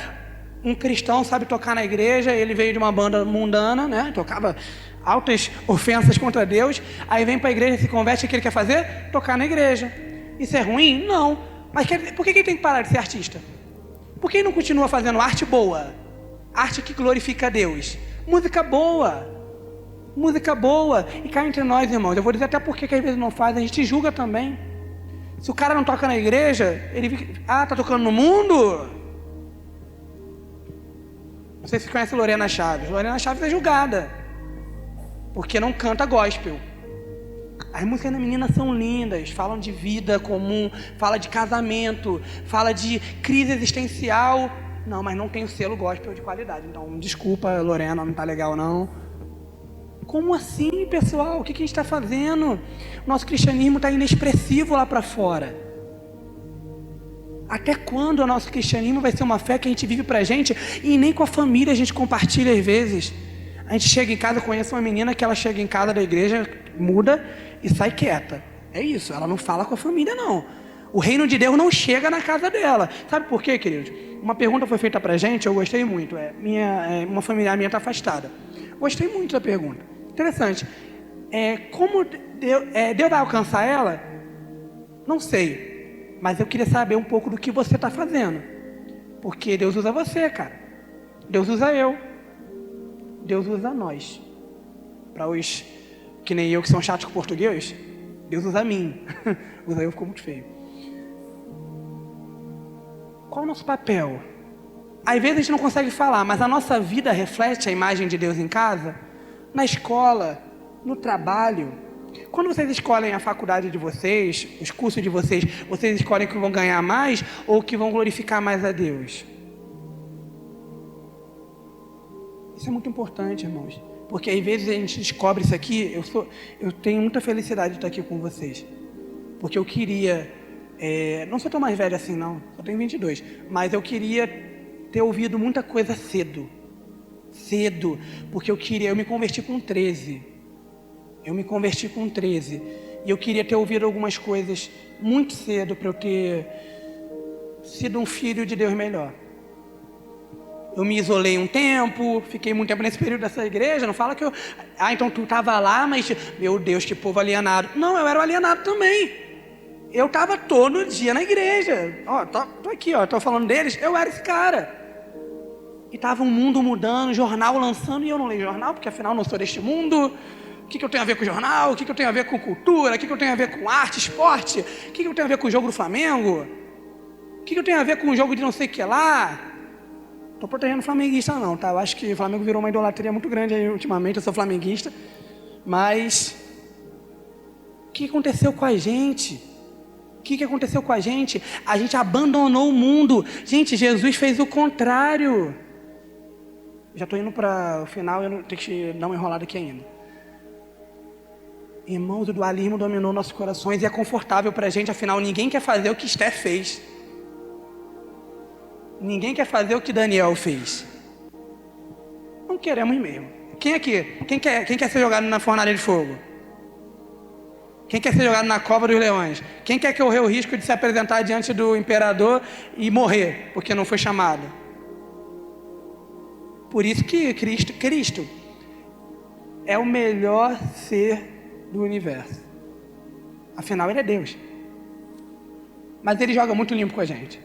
Um cristão sabe tocar na igreja, ele veio de uma banda mundana, né? Tocava altas ofensas contra Deus. Aí vem para a igreja, se converte, o que ele quer fazer? Tocar na igreja. Isso é ruim? Não. Mas por que ele tem que parar de ser artista? Por que ele não continua fazendo arte boa? Arte que glorifica a Deus. Música boa. Música boa. E cá entre nós, irmãos, eu vou dizer até porque que às vezes não faz, a gente julga também. Se o cara não toca na igreja, ele fica, tá tocando no mundo? Não sei se você conhece Lorena Chaves. Lorena Chaves é julgada porque não canta gospel. As músicas da menina são lindas, falam de vida comum, fala de casamento, fala de crise existencial. Não, mas não tem o selo gospel de qualidade. Então, desculpa, Lorena, não tá legal não. Como assim, pessoal? O que a gente está fazendo? Nosso cristianismo está inexpressivo lá para fora. Até quando o nosso cristianismo vai ser uma fé que a gente vive pra gente e nem com a família a gente compartilha às vezes? A gente chega em casa, eu conheço uma menina que ela chega em casa da igreja, muda e sai quieta. É isso, ela não fala com a família não. O reino de Deus não chega na casa dela. Sabe por quê, queridos? Uma pergunta foi feita pra gente, eu gostei muito. Uma familiar minha está afastada. Gostei muito da pergunta. Interessante. Como Deus vai alcançar ela? Não sei. Mas eu queria saber um pouco do que você está fazendo. Porque Deus usa você, cara. Deus usa eu. Deus usa nós. Para os que nem eu que são chatos com português, Deus usa mim. Usa eu ficou muito feio. Qual é o nosso papel? Às vezes a gente não consegue falar, mas a nossa vida reflete a imagem de Deus em casa, na escola, no trabalho. Quando vocês escolhem a faculdade de vocês, os cursos de vocês, vocês escolhem que vão ganhar mais ou que vão glorificar mais a Deus? Isso é muito importante, irmãos, porque às vezes a gente descobre isso aqui. Eu tenho muita felicidade de estar aqui com vocês, porque eu queria, não sou tão mais velho assim não, só tenho 22, mas eu queria ter ouvido muita coisa cedo, porque eu me converti com 13, e eu queria ter ouvido algumas coisas muito cedo para eu ter sido um filho de Deus melhor. Eu me isolei um tempo, fiquei muito tempo nesse período dessa igreja. Não fala que eu... então tu estava lá, mas... Meu Deus, que povo alienado. Não, eu era um alienado também. Eu estava todo dia na igreja. Tô aqui, tô falando deles. Eu era esse cara. E estava um mundo mudando, jornal lançando, e eu não leio jornal, porque afinal não sou deste mundo. O que eu tenho a ver com jornal? O que eu tenho a ver com cultura? O que eu tenho a ver com arte, esporte? O que eu tenho a ver com o jogo do Flamengo? O que eu tenho a ver com o jogo de não sei o que lá? Estou protegendo o flamenguista não, tá? Eu acho que o Flamengo virou uma idolatria muito grande aí ultimamente, eu sou flamenguista. Mas o que aconteceu com a gente? O que aconteceu com a gente? A gente abandonou o mundo. Gente, Jesus fez o contrário. Já estou indo para o final, eu não tenho que dar uma enrolada aqui ainda. Irmãos, o dualismo dominou nossos corações e é confortável para a gente, afinal ninguém quer fazer o que Esté fez. Ninguém quer fazer o que Daniel fez. Não queremos mesmo. Quem aqui? Quem quer ser jogado na fornalha de fogo? Quem quer ser jogado na cova dos leões? Quem quer correr o risco de se apresentar diante do imperador e morrer, porque não foi chamado? Por isso que Cristo é o melhor ser do universo. Afinal, Ele é Deus. Mas Ele joga muito limpo com a gente.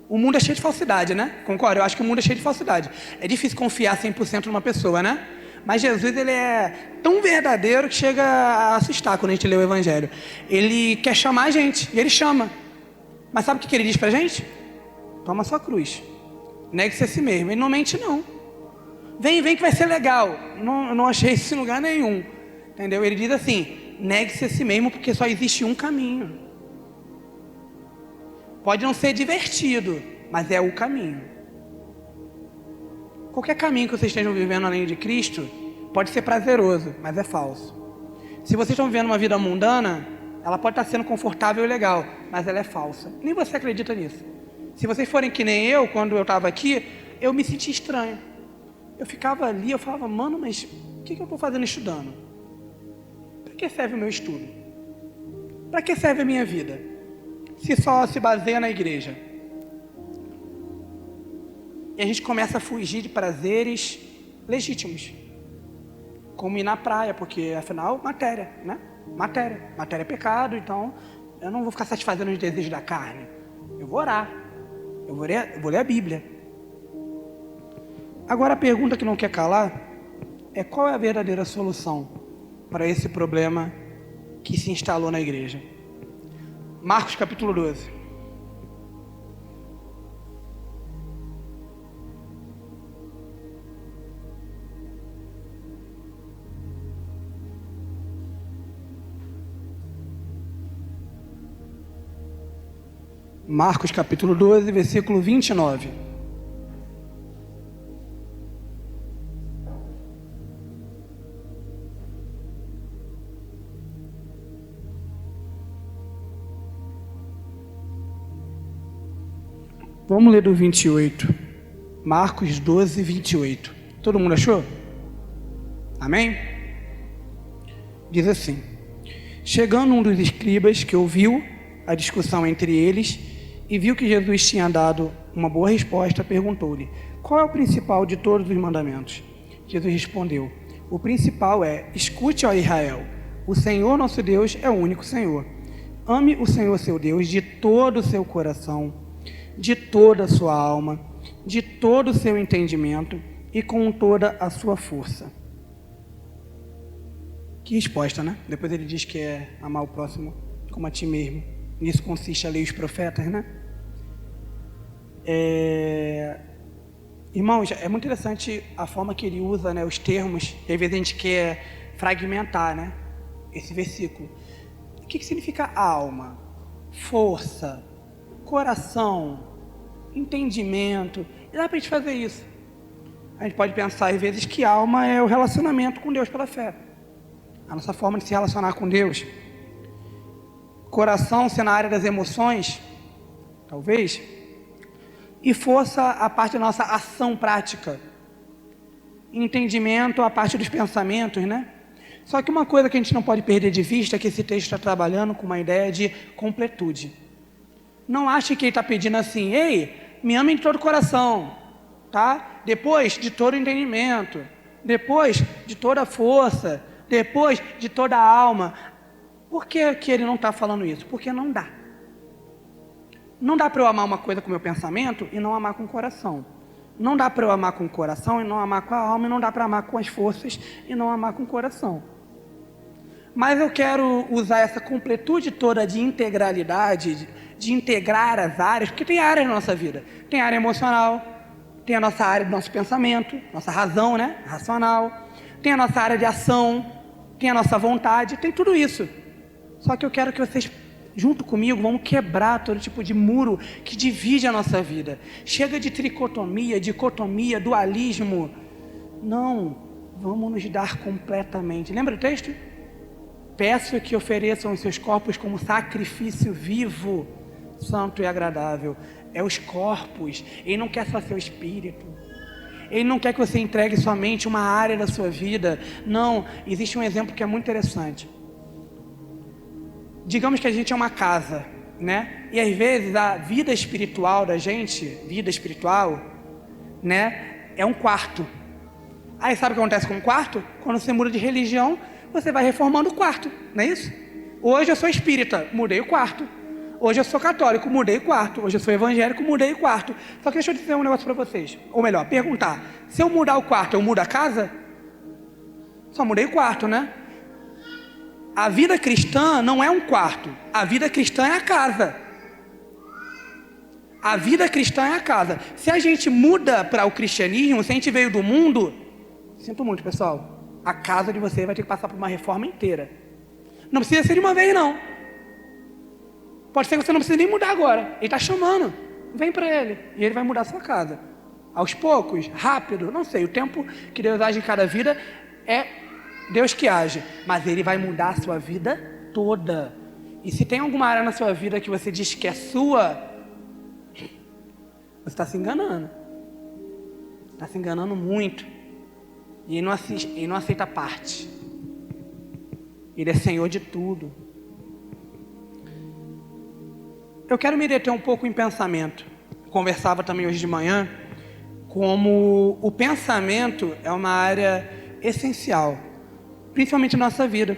O mundo é cheio de falsidade, né? Concordo? Eu acho que o mundo é cheio de falsidade. É difícil confiar 100% numa pessoa, né? Mas Jesus, Ele é tão verdadeiro que chega a assustar quando a gente lê o Evangelho. Ele quer chamar a gente, e Ele chama. Mas sabe o que Ele diz pra gente? Toma sua cruz. Negue-se a si mesmo. Ele não mente, não. Vem que vai ser legal. Não achei isso em lugar nenhum. Entendeu? Ele diz assim, negue-se a si mesmo, porque só existe um caminho. Pode não ser divertido, mas é o caminho. Qualquer caminho que vocês estejam vivendo além de Cristo pode ser prazeroso, mas é falso. Se vocês estão vivendo uma vida mundana, ela pode estar sendo confortável e legal, mas ela é falsa. Nem você acredita nisso. Se vocês forem que nem eu, quando eu estava aqui, eu me senti estranho. Eu ficava ali, eu falava, mano, mas o que eu estou fazendo estudando? Para que serve o meu estudo? Para que serve a minha vida? Se só se baseia na igreja. E a gente começa a fugir de prazeres legítimos. Como ir na praia, porque afinal, matéria, né? Matéria é pecado, então eu não vou ficar satisfazendo os desejos da carne. Eu vou orar, eu vou ler a Bíblia. Agora a pergunta que não quer calar é: qual é a verdadeira solução para esse problema que se instalou na igreja? Marcos capítulo 12. Marcos capítulo 12, versículo 29. Vamos ler do 28. Marcos 12, 28. Todo mundo achou? Amém? Diz assim: chegando um dos escribas que ouviu a discussão entre eles e viu que Jesus tinha dado uma boa resposta, perguntou-lhe: qual é o principal de todos os mandamentos? Jesus respondeu: o principal é: escute, ó Israel, o Senhor nosso Deus é o único Senhor. Ame o Senhor seu Deus de todo o seu coração, de toda a sua alma, de todo o seu entendimento e com toda a sua força. Que resposta, né? Depois ele diz que é amar o próximo como a ti mesmo. Nisso consiste a lei e os profetas, né? Irmãos, é muito interessante a forma que ele usa, né, os termos, e às vezes a gente quer fragmentar, né, esse versículo. O que significa alma, força, coração, entendimento? E dá para a gente fazer isso. A gente pode pensar às vezes que alma é o relacionamento com Deus pela fé, a nossa forma de se relacionar com Deus. Coração ser na área das emoções, talvez, e força a parte da nossa ação prática, entendimento a parte dos pensamentos, né? Só que uma coisa que a gente não pode perder de vista é que esse texto está trabalhando com uma ideia de completude. Não ache que ele está pedindo assim: ei, me ame de todo o coração, tá? Depois de todo o entendimento, depois de toda a força, depois de toda a alma. Por que ele não está falando isso? Porque não dá. Não dá para eu amar uma coisa com o meu pensamento e não amar com o coração. Não dá para eu amar com o coração e não amar com a alma. E não dá para amar com as forças e não amar com o coração. Mas eu quero usar essa completude toda de integralidade, de integrar as áreas, porque tem áreas na nossa vida. Tem a área emocional, tem a nossa área do nosso pensamento, nossa razão, né? Racional. Tem a nossa área de ação, tem a nossa vontade, tem tudo isso. Só que eu quero que vocês, junto comigo, vamos quebrar todo tipo de muro que divide a nossa vida. Chega de tricotomia, dicotomia, dualismo. Não, vamos nos dar completamente. Lembra o texto? Peço que ofereçam os seus corpos como sacrifício vivo, santo e agradável. É os corpos. Ele não quer só seu espírito. Ele não quer que você entregue somente uma área da sua vida. Não, existe um exemplo que é muito interessante. Digamos que a gente é uma casa, né? E às vezes a vida espiritual da gente, né, é um quarto. Aí sabe o que acontece com um quarto? Quando você muda de religião, você vai reformando o quarto, não é isso? Hoje eu sou espírita, mudei o quarto. Hoje eu sou católico, mudei o quarto. Hoje eu sou evangélico, mudei o quarto. Só que deixa eu dizer um negócio para vocês. Ou melhor, perguntar: se eu mudar o quarto, eu mudo a casa? Só mudei o quarto, né? A vida cristã não é um quarto. A vida cristã é a casa. A vida cristã é a casa. Se a gente muda para o cristianismo, se a gente veio do mundo, sinto muito, pessoal, a casa de você vai ter que passar por uma reforma inteira. Não precisa ser de uma vez, não. Pode ser que você não precise nem mudar agora. Ele está chamando. Vem para ele. E ele vai mudar a sua casa. Aos poucos, rápido, não sei. O tempo que Deus age em cada vida é Deus que age. Mas ele vai mudar a sua vida toda. E se tem alguma área na sua vida que você diz que é sua, você está se enganando. Está se enganando muito. E ele não aceita parte. Ele é Senhor de tudo. Eu quero me deter um pouco em pensamento. Conversava também hoje de manhã, como o pensamento é uma área essencial, principalmente na nossa vida,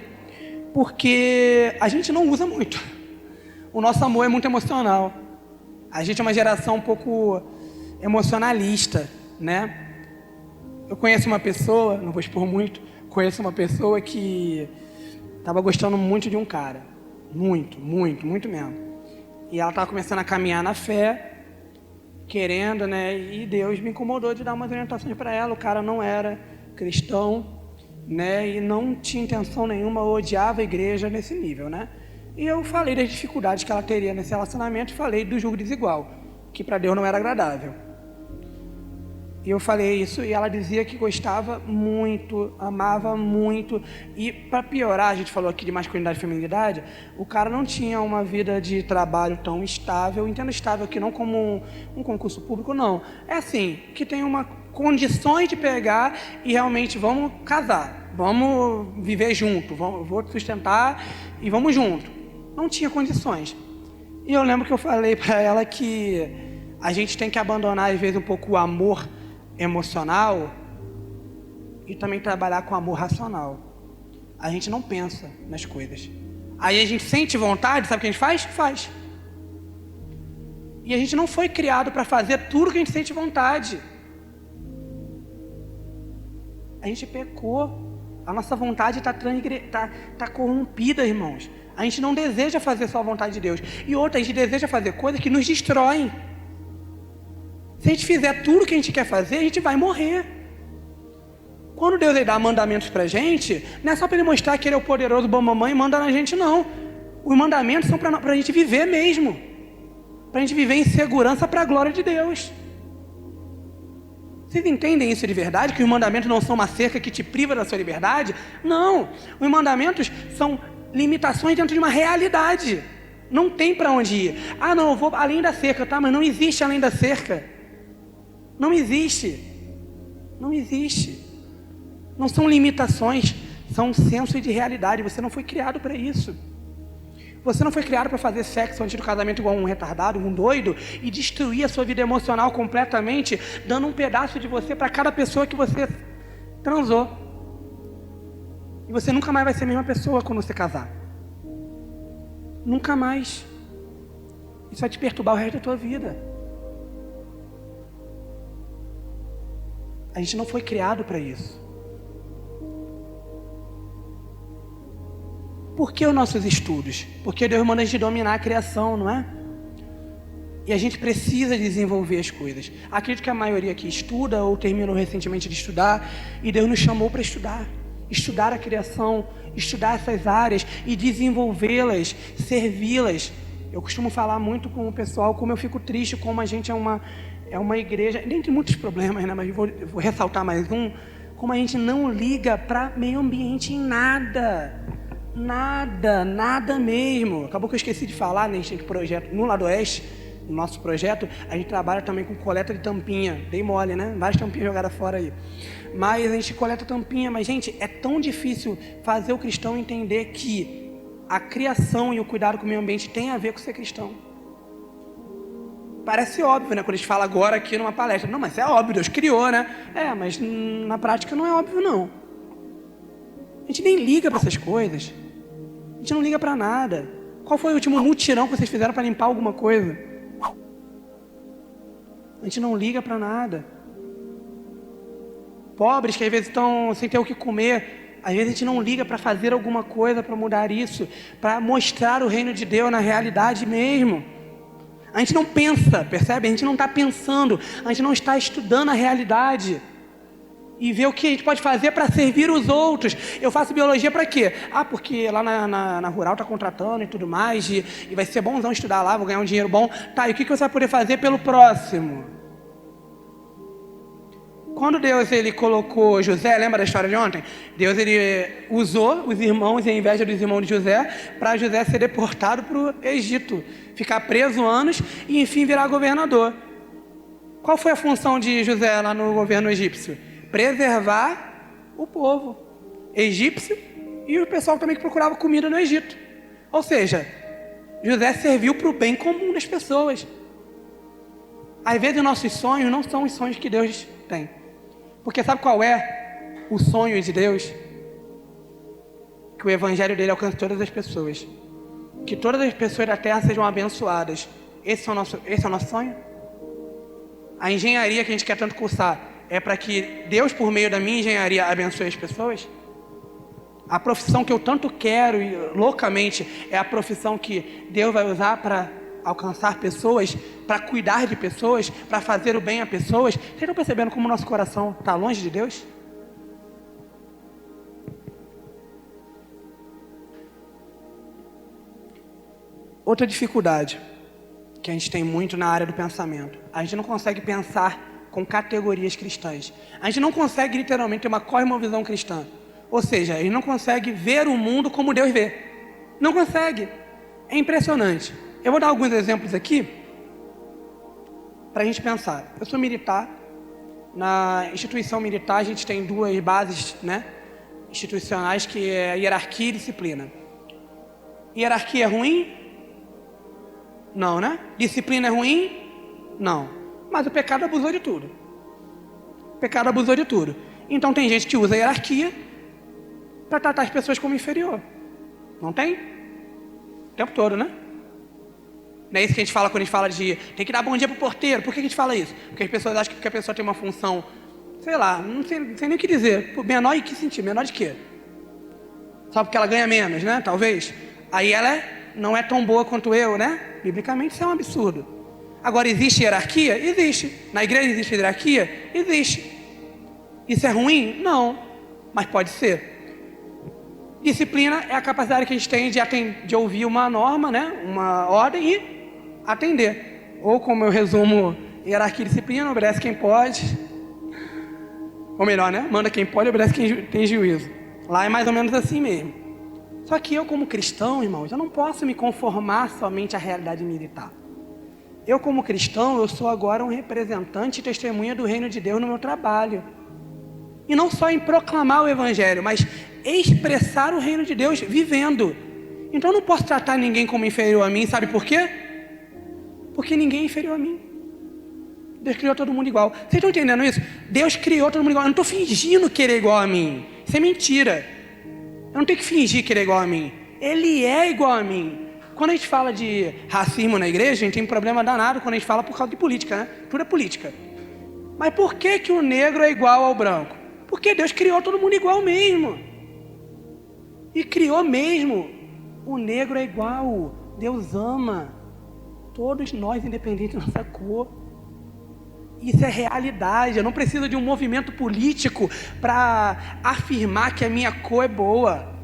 porque a gente não usa muito. O nosso amor é muito emocional. A gente é uma geração um pouco emocionalista, né? Eu conheço uma pessoa, não vou expor muito, conheço uma pessoa que estava gostando muito de um cara. Muito mesmo. E ela estava começando a caminhar na fé, querendo, né? E Deus me incomodou de dar umas orientações para ela. O cara não era cristão, né? E não tinha intenção nenhuma, odiava a igreja nesse nível, né? E eu falei das dificuldades que ela teria nesse relacionamento e falei do julgo desigual, que para Deus não era agradável. E eu falei isso e ela dizia que gostava muito, amava muito. E para piorar, a gente falou aqui de masculinidade e feminilidade, o cara não tinha uma vida de trabalho tão estável. Entendo estável aqui não como um concurso público, não. É assim, que tem uma condições de pegar e realmente vamos casar, vamos viver junto, vou te sustentar e vamos junto. Não tinha condições. E eu lembro que eu falei para ela que a gente tem que abandonar às vezes um pouco o amor emocional e também trabalhar com amor racional. A gente não pensa nas coisas. Aí a gente sente vontade, sabe o que a gente faz? Faz. E a gente não foi criado para fazer tudo que a gente sente vontade. A gente pecou. A nossa vontade está corrompida, irmãos. A gente não deseja fazer só a vontade de Deus. E outra, a gente deseja fazer coisas que nos destroem. Se a gente fizer tudo o que a gente quer fazer, a gente vai morrer. Quando Deus dá mandamentos para a gente, não é só para Ele mostrar que Ele é o poderoso bom mamãe e manda na gente, não. Os mandamentos são para a gente viver mesmo. Para a gente viver em segurança para a glória de Deus. Vocês entendem isso de verdade? Que os mandamentos não são uma cerca que te priva da sua liberdade? Não. Os mandamentos são limitações dentro de uma realidade. Não tem para onde ir. Ah, não, eu vou além da cerca, tá? Mas não existe além da cerca. Não existe. Não existe. Não são limitações, são um senso de realidade. Você não foi criado para isso. Você não foi criado para fazer sexo antes do casamento igual um retardado, um doido, e destruir a sua vida emocional completamente, dando um pedaço de você para cada pessoa que você transou. E você nunca mais vai ser a mesma pessoa quando você casar. Nunca mais. Isso vai te perturbar o resto da tua vida. A gente não foi criado para isso. Por que os nossos estudos? Porque Deus manda a gente dominar a criação, não é? E a gente precisa desenvolver as coisas. Acredito que a maioria aqui estuda ou terminou recentemente de estudar, e Deus nos chamou para estudar. Estudar a criação, estudar essas áreas e desenvolvê-las, servi-las. Eu costumo falar muito com o pessoal como eu fico triste, como a gente é uma igreja, dentre muitos problemas, né? Mas vou ressaltar mais um, como a gente não liga para meio ambiente em nada. Nada mesmo. Acabou que eu esqueci de falar, né? A gente tem projeto no Lado Oeste, no nosso projeto, a gente trabalha também com coleta de tampinha. Dei mole, né? Várias tampinhas jogadas fora aí. Mas a gente coleta tampinha. Mas, gente, é tão difícil fazer o cristão entender que a criação e o cuidado com o meio ambiente tem a ver com ser cristão. Parece óbvio, né? Quando a gente fala agora aqui numa palestra. Não, mas é óbvio, Deus criou, né? Mas na prática não é óbvio, não. A gente nem liga para essas coisas. A gente não liga para nada. Qual foi o último mutirão que vocês fizeram para limpar alguma coisa? A gente não liga para nada. Pobres que às vezes estão sem ter o que comer, às vezes a gente não liga para fazer alguma coisa para mudar isso, para mostrar o reino de Deus na realidade mesmo. A gente não pensa, percebe? A gente não está pensando, a gente não está estudando a realidade e ver o que a gente pode fazer para servir os outros. Eu faço biologia para quê? Porque lá na Rural está contratando e tudo mais, e vai ser bonzão estudar lá, vou ganhar um dinheiro bom. Tá, e o que você vai poder fazer pelo próximo? Quando Deus ele colocou José, lembra da história de ontem? Deus ele usou os irmãos e a inveja dos irmãos de José para José ser deportado para o Egito, ficar preso anos e enfim virar governador. Qual foi a função de José lá no governo egípcio? Preservar o povo egípcio e o pessoal também que procurava comida no Egito. Ou seja, José serviu para o bem comum das pessoas. Às vezes nossos sonhos não são os sonhos que Deus tem. Porque sabe qual é o sonho de Deus? Que o evangelho dele alcance todas as pessoas. Que todas as pessoas da terra sejam abençoadas. Esse é o nosso sonho? A engenharia que a gente quer tanto cursar é para que Deus, por meio da minha engenharia, abençoe as pessoas? A profissão que eu tanto quero e loucamente é a profissão que Deus vai usar para alcançar pessoas, para cuidar de pessoas, para fazer o bem a pessoas. Vocês estão percebendo como o nosso coração está longe de Deus? Outra dificuldade que a gente tem muito na área do pensamento: a gente não consegue pensar com categorias cristãs. A gente não consegue literalmente ter uma cosmovisão cristã. Ou seja, a gente não consegue ver o mundo como Deus vê. Não consegue. É impressionante. Eu vou dar alguns exemplos aqui para a gente pensar. Eu sou militar. Na instituição militar a gente tem duas bases, né, institucionais, que é hierarquia e disciplina. Hierarquia é ruim? Não, né? Disciplina é ruim? Não. Mas o pecado abusou de tudo. O pecado abusou de tudo. Então tem gente que usa a hierarquia para tratar as pessoas como inferior. Não tem? O tempo todo, né? Não é isso que a gente fala quando a gente fala de tem que dar bom dia pro porteiro. Por que a gente fala isso? Porque as pessoas acham que a pessoa tem uma função, sei lá, não sei nem o que dizer. Menor em que sentido? Menor de quê? Só porque ela ganha menos, né? Talvez. Aí ela não é tão boa quanto eu, né? Biblicamente isso é um absurdo. Agora, existe hierarquia? Existe. Na igreja existe hierarquia? Existe. Isso é ruim? Não. Mas pode ser. Disciplina é a capacidade que a gente tem de ouvir uma norma, né? Uma ordem e atender. Ou como eu resumo hierarquia e disciplina: obedece quem pode. Ou melhor, né? Manda quem pode, obedece quem tem juízo. Lá é mais ou menos assim mesmo. Só que eu, como cristão, irmãos, eu não posso me conformar somente à realidade militar. Eu, como cristão, eu sou agora um representante e testemunha do reino de Deus no meu trabalho. E não só em proclamar o evangelho, mas expressar o reino de Deus vivendo. Então eu não posso tratar ninguém como inferior a mim. Sabe por quê? Porque ninguém é inferior a mim. Deus criou todo mundo igual. Vocês estão entendendo isso? Deus criou todo mundo igual. Eu não estou fingindo querer igual a mim. Isso é mentira. Eu não tenho que fingir querer igual a mim. Ele é igual a mim. Quando a gente fala de racismo na igreja, a gente tem um problema danado quando a gente fala por causa de política, né? Tudo é política. Mas por que o negro é igual ao branco? Porque Deus criou todo mundo igual mesmo. E criou mesmo. O negro é igual. Deus ama todos nós, independente da nossa cor. Isso é realidade. Eu não preciso de um movimento político para afirmar que a minha cor é boa.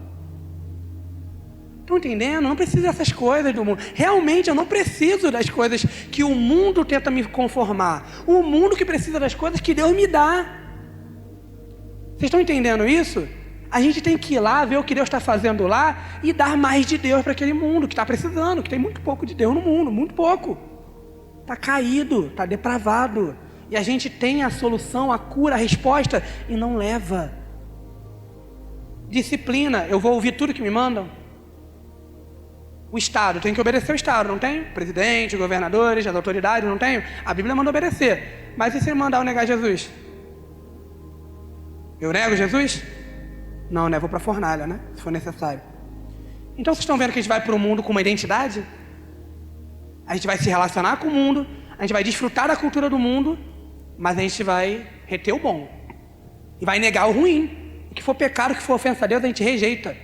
Estão entendendo? Eu não preciso dessas coisas do mundo. Realmente eu não preciso das coisas que o mundo tenta me conformar. O mundo que precisa das coisas que Deus me dá. Vocês estão entendendo isso? A gente tem que ir lá, ver o que Deus está fazendo lá e dar mais de Deus para aquele mundo que está precisando, que tem muito pouco de Deus no mundo, muito pouco. Está caído, está depravado. E a gente tem a solução, a cura, a resposta e não leva. Disciplina: eu vou ouvir tudo que me mandam. O Estado, tem que obedecer o Estado, não tem? Presidente, governadores, as autoridades, não tem? A Bíblia manda obedecer. Mas e se ele mandar eu negar Jesus? Eu nego Jesus? Não, né? Vou para a fornalha, né? Se for necessário. Então vocês estão vendo que a gente vai para o mundo com uma identidade? A gente vai se relacionar com o mundo, a gente vai desfrutar da cultura do mundo, mas a gente vai reter o bom. E vai negar o ruim. O que for pecado, o que for ofensa a Deus, a gente rejeita.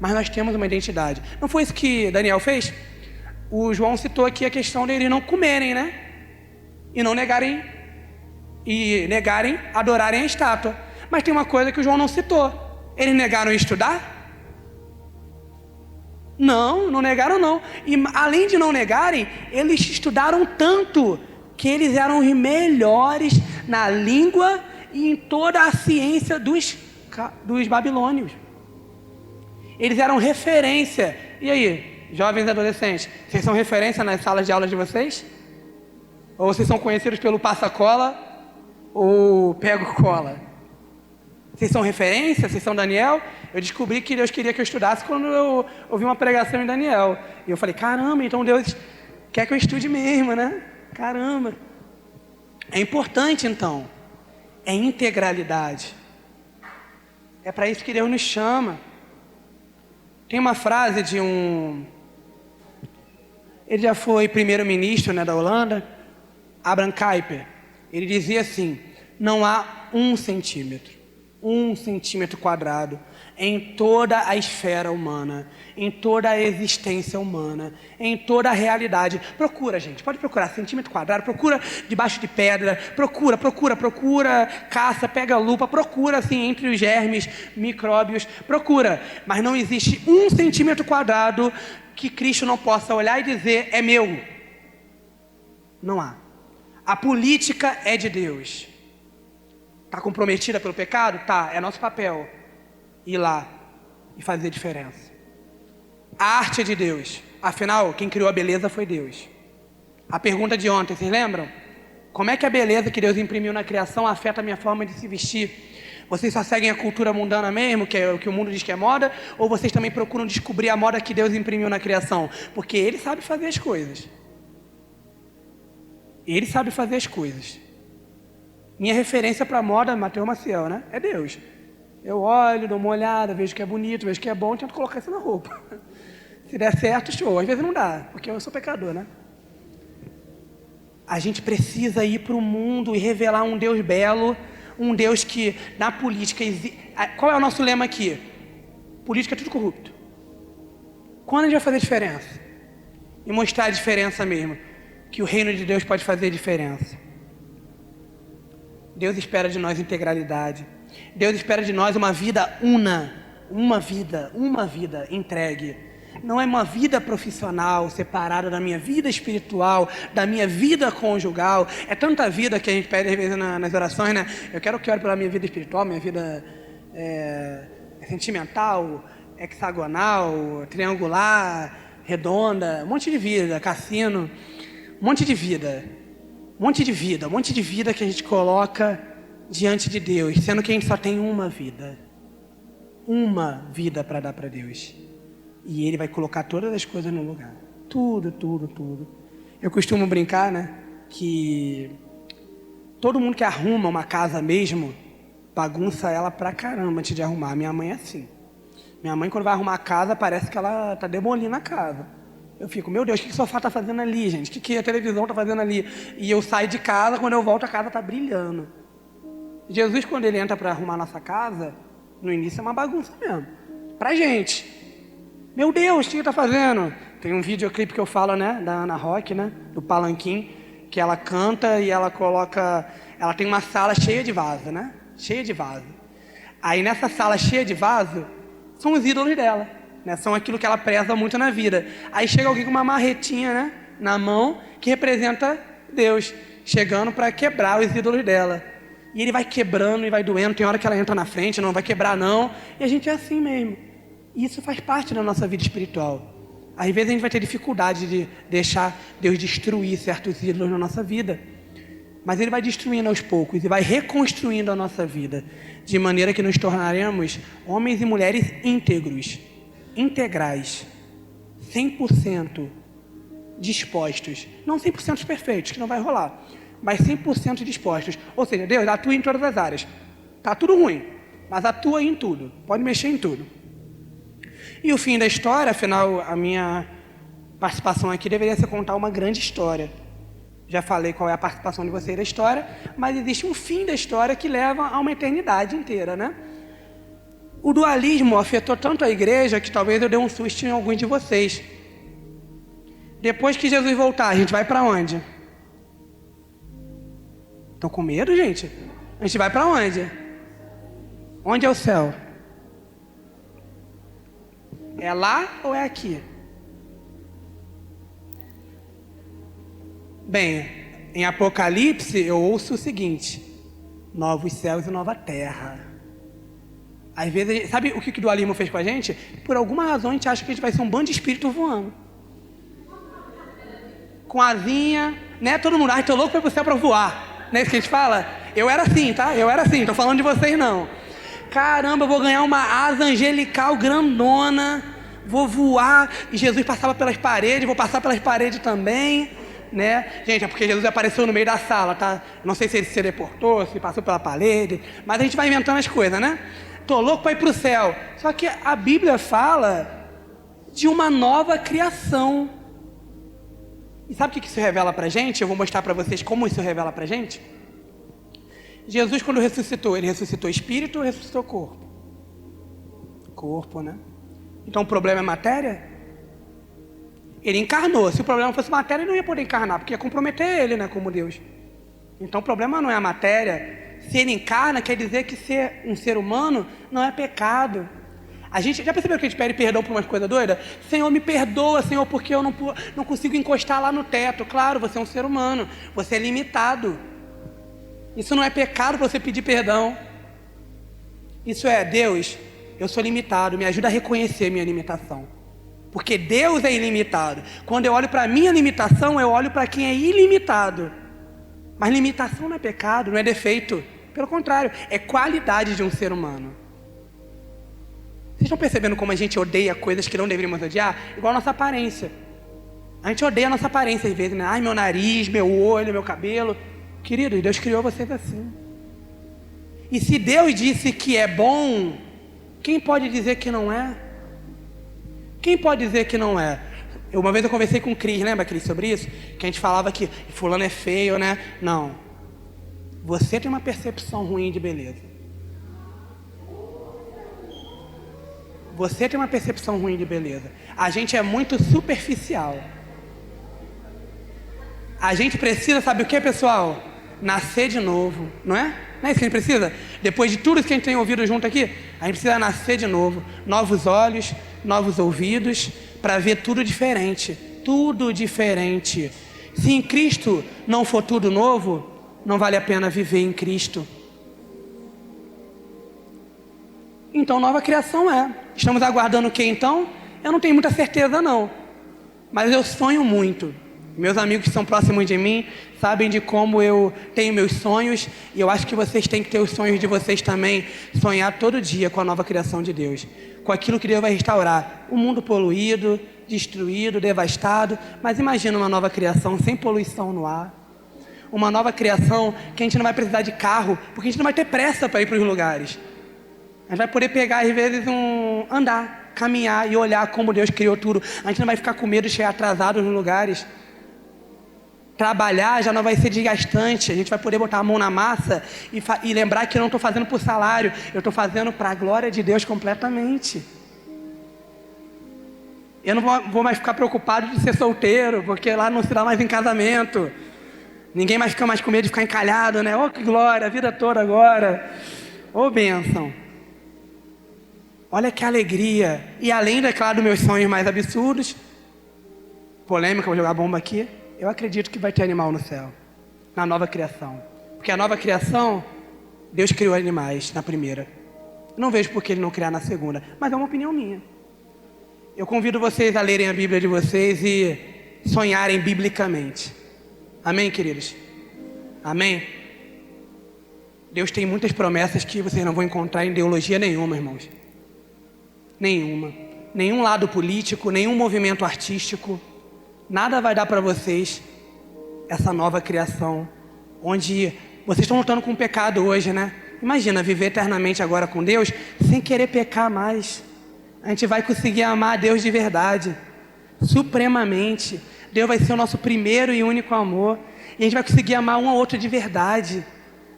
Mas nós temos uma identidade. Não foi isso que Daniel fez? O João citou aqui a questão de eles não comerem, né? E não negarem, adorarem a estátua. Mas tem uma coisa que o João não citou. Eles negaram estudar? Não, não negaram não. E além de não negarem, eles estudaram tanto que eles eram os melhores na língua e em toda a ciência dos babilônios. Eles eram referência. E aí, jovens e adolescentes, vocês são referência nas salas de aula de vocês? Ou vocês são conhecidos pelo passa-cola ou pego-cola? Vocês são referência? Vocês são Daniel? Eu descobri que Deus queria que eu estudasse quando eu ouvi uma pregação em Daniel. E eu falei, caramba, então Deus quer que eu estude mesmo, né? Caramba. É importante, então. É integralidade. É para isso que Deus nos chama. Tem uma frase de um... Ele já foi primeiro-ministro, né, da Holanda, Abraham Kuyper. Ele dizia assim, não há 1 centímetro quadrado em toda a esfera humana, em toda a existência humana, em toda a realidade. Procura, gente, pode procurar centímetro quadrado, procura debaixo de pedra, procura, caça, pega a lupa, procura assim entre os germes, micróbios, procura. Mas não existe 1 centímetro quadrado que Cristo não possa olhar e dizer, é meu. Não há. A política é de Deus. Está comprometida pelo pecado? Tá, é nosso papel ir lá e fazer diferença. A arte é de Deus. Afinal, quem criou a beleza foi Deus. A pergunta de ontem, vocês lembram? Como é que a beleza que Deus imprimiu na criação afeta a minha forma de se vestir? Vocês só seguem a cultura mundana mesmo, que é o que o mundo diz que é moda? Ou vocês também procuram descobrir a moda que Deus imprimiu na criação? Porque Ele sabe fazer as coisas. Ele sabe fazer as coisas. Minha referência para a moda, Mateus Maciel, né? É Deus. Eu olho, dou uma olhada, vejo que é bonito, vejo que é bom, tento colocar isso na roupa. Se der certo, show. Às vezes não dá, porque eu sou pecador, né? A gente precisa ir para o mundo e revelar um Deus belo, um Deus que na política... Qual é o nosso lema aqui? Política é tudo corrupto. Quando a gente vai fazer diferença? E mostrar a diferença mesmo. Que o reino de Deus pode fazer diferença. Deus espera de nós integralidade. Deus espera de nós uma vida uma vida entregue. Não é uma vida profissional separada da minha vida espiritual, da minha vida conjugal. É tanta vida que a gente pede às vezes nas orações, né? Eu quero que ore pela minha vida espiritual, minha vida sentimental, hexagonal, triangular, redonda, um monte de vida, cassino, um monte de vida que a gente coloca diante de Deus, sendo que a gente só tem uma vida para dar para Deus, e Ele vai colocar todas as coisas no lugar, tudo. Eu costumo brincar, né, que todo mundo que arruma uma casa mesmo, bagunça ela pra caramba antes de arrumar. Minha mãe é assim. Minha mãe, quando vai arrumar a casa, parece que ela tá demolindo a casa. Eu fico, meu Deus, o que o sofá tá fazendo ali, gente? O que a televisão tá fazendo ali? E eu saio de casa, quando eu volto, a casa tá brilhando. Jesus, quando Ele entra para arrumar nossa casa, no início é uma bagunça mesmo. Pra gente. Meu Deus, o que Ele tá fazendo? Tem um videoclipe que eu falo, né, da Ana Rock, né, do Palanquim, que ela canta e ela coloca... Ela tem uma sala cheia de vaso, né? Cheia de vaso. Aí nessa sala cheia de vaso, são os ídolos dela. Né, são aquilo que ela preza muito na vida. Aí chega alguém com uma marretinha, né, na mão, que representa Deus, chegando para quebrar os ídolos dela. E Ele vai quebrando e vai doendo. Tem hora que ela entra na frente, não vai quebrar não. E a gente é assim mesmo. E isso faz parte da nossa vida espiritual. Às vezes a gente vai ter dificuldade de deixar Deus destruir certos ídolos na nossa vida. Mas Ele vai destruindo aos poucos e vai reconstruindo a nossa vida, de maneira que nos tornaremos homens e mulheres íntegros, integrais, 100% dispostos, não 100% perfeitos, que não vai rolar, mas 100% dispostos. Ou seja, Deus atua em todas as áreas. Tá tudo ruim, mas atua em tudo, pode mexer em tudo. E o fim da história, afinal, a minha participação aqui deveria ser contar uma grande história. Já falei qual é a participação de vocês da história, mas existe um fim da história que leva a uma eternidade inteira, né? O dualismo afetou tanto a igreja que talvez eu dê um susto em alguns de vocês. Depois que Jesus voltar, a gente vai para onde? Estão com medo, gente? A gente vai para onde? Onde é o céu? É lá ou é aqui? Bem, em Apocalipse eu ouço o seguinte: novos céus e nova terra. Às vezes, sabe o que o dualismo fez com a gente? Por alguma razão a gente acha que a gente vai ser um bando de espírito voando. Com asinha, né? Todo mundo, ai, tô louco para ir pro céu para voar. Não é isso que a gente fala? Eu era assim, tá? Eu era assim, tô falando de vocês não. Caramba, eu vou ganhar uma asa angelical grandona, vou voar. E Jesus passava pelas paredes, vou passar pelas paredes também, né? Gente, é porque Jesus apareceu no meio da sala, tá? Não sei se ele se teleportou, se passou pela parede, mas a gente vai inventando as coisas, né? Tô louco para ir para o céu. Só que a Bíblia fala de uma nova criação. E sabe o que isso revela para a gente? Eu vou mostrar para vocês como isso revela para a gente. Jesus, quando ressuscitou, ele ressuscitou espírito ou ressuscitou corpo? Corpo, né? Então o problema é matéria? Ele encarnou. Se o problema fosse matéria, ele não ia poder encarnar, porque ia comprometer ele, né, como Deus. Então o problema não é a matéria. Se ele encarna, quer dizer que ser um ser humano não é pecado. A gente já percebeu que a gente pede perdão por umas coisas doidas? Senhor, me perdoa, Senhor, porque eu não consigo encostar lá no teto. Claro, você é um ser humano, você é limitado. Isso não é pecado para você pedir perdão. Isso é, Deus, eu sou limitado, me ajuda a reconhecer minha limitação. Porque Deus é ilimitado. Quando eu olho para a minha limitação, eu olho para quem é ilimitado. Mas limitação não é pecado, não é defeito. Pelo contrário, é qualidade de um ser humano. Vocês estão percebendo como a gente odeia coisas que não deveríamos odiar? Igual a nossa aparência. A gente odeia a nossa aparência às vezes, né? Ai, meu nariz, meu olho, meu cabelo. Querido, Deus criou vocês assim. E se Deus disse que é bom, quem pode dizer que não é? Quem pode dizer que não é? Uma vez eu conversei com o Cris, lembra, Cris, sobre isso? Que a gente falava que fulano é feio, né? Não. Você tem uma percepção ruim de beleza. Você tem uma percepção ruim de beleza. A gente é muito superficial. A gente precisa, sabe o que, pessoal? Nascer de novo, não é? Não é isso que a gente precisa? Depois de tudo isso que a gente tem ouvido junto aqui, a gente precisa nascer de novo. Novos olhos, novos ouvidos, para ver tudo diferente. Tudo diferente. Se em Cristo não for tudo novo, não vale a pena viver em Cristo. Então, nova criação é. Estamos aguardando o que então? Eu não tenho muita certeza não. Mas eu sonho muito. Meus amigos que são próximos de mim sabem de como eu tenho meus sonhos. E eu acho que vocês têm que ter os sonhos de vocês também. Sonhar todo dia com a nova criação de Deus. Com aquilo que Deus vai restaurar. O mundo poluído, destruído, devastado. Mas imagina uma nova criação sem poluição no ar. Uma nova criação que a gente não vai precisar de carro. Porque a gente não vai ter pressa para ir para os lugares. A gente vai poder pegar, às vezes, andar, caminhar e olhar como Deus criou tudo. A gente não vai ficar com medo de chegar atrasado nos lugares. Trabalhar já não vai ser desgastante. A gente vai poder botar a mão na massa e lembrar que eu não estou fazendo por salário. Eu estou fazendo para a glória de Deus completamente. Eu não vou mais ficar preocupado de ser solteiro, porque lá não se dá mais em casamento. Ninguém mais fica mais com medo de ficar encalhado, né? Oh, que glória, a vida toda agora. Oh, bênção. Olha que alegria. E além, é claro, dos meus sonhos mais absurdos, polêmica, vou jogar bomba aqui, eu acredito que vai ter animal no céu, na nova criação. Porque a nova criação, Deus criou animais na primeira. Eu não vejo por que Ele não criar na segunda, mas é uma opinião minha. Eu convido vocês a lerem a Bíblia de vocês e sonharem biblicamente. Amém, queridos? Amém? Deus tem muitas promessas que vocês não vão encontrar em ideologia nenhuma, irmãos. Nenhuma. Nenhum lado político, nenhum movimento artístico. Nada vai dar para vocês essa nova criação. Onde vocês estão lutando com o pecado hoje, né? Imagina viver eternamente agora com Deus sem querer pecar mais. A gente vai conseguir amar a Deus de verdade. Supremamente. Deus vai ser o nosso primeiro e único amor. E a gente vai conseguir amar um ao outro de verdade.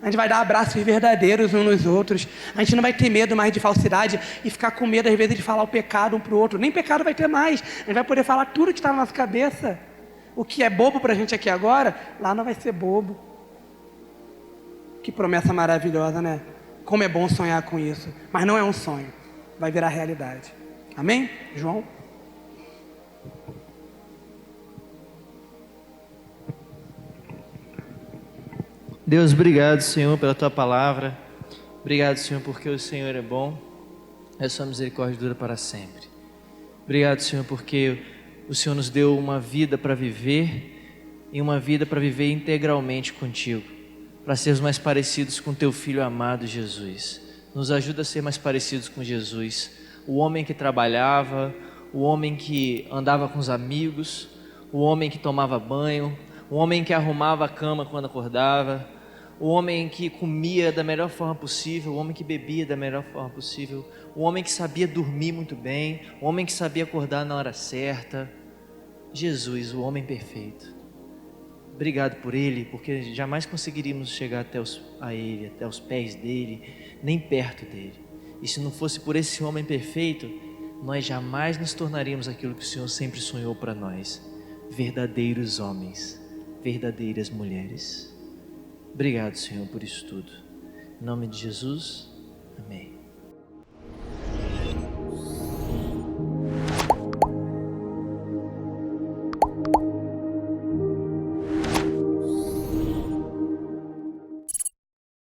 A gente vai dar abraços verdadeiros uns nos outros. A gente não vai ter medo mais de falsidade e ficar com medo às vezes de falar o pecado um para o outro. Nem pecado vai ter mais. A gente vai poder falar tudo que está na nossa cabeça. O que é bobo para a gente aqui agora, lá não vai ser bobo. Que promessa maravilhosa, né? Como é bom sonhar com isso. Mas não é um sonho. Vai virar realidade. Amém? João? Deus, obrigado, Senhor, pela Tua palavra. Obrigado, Senhor, porque o Senhor é bom. A Sua misericórdia dura para sempre. Obrigado, Senhor, porque o Senhor nos deu uma vida para viver e uma vida para viver integralmente contigo, para sermos mais parecidos com Teu Filho amado, Jesus. Nos ajuda a ser mais parecidos com Jesus. O homem que trabalhava, o homem que andava com os amigos, o homem que tomava banho, o homem que arrumava a cama quando acordava, o homem que comia da melhor forma possível, o homem que bebia da melhor forma possível, o homem que sabia dormir muito bem, o homem que sabia acordar na hora certa. Jesus, o homem perfeito. Obrigado por Ele, porque jamais conseguiríamos chegar a Ele, até os pés dEle, nem perto dEle. E se não fosse por esse homem perfeito, nós jamais nos tornaríamos aquilo que o Senhor sempre sonhou para nós: verdadeiros homens, verdadeiras mulheres. Obrigado, Senhor, por isso tudo. Em nome de Jesus, amém.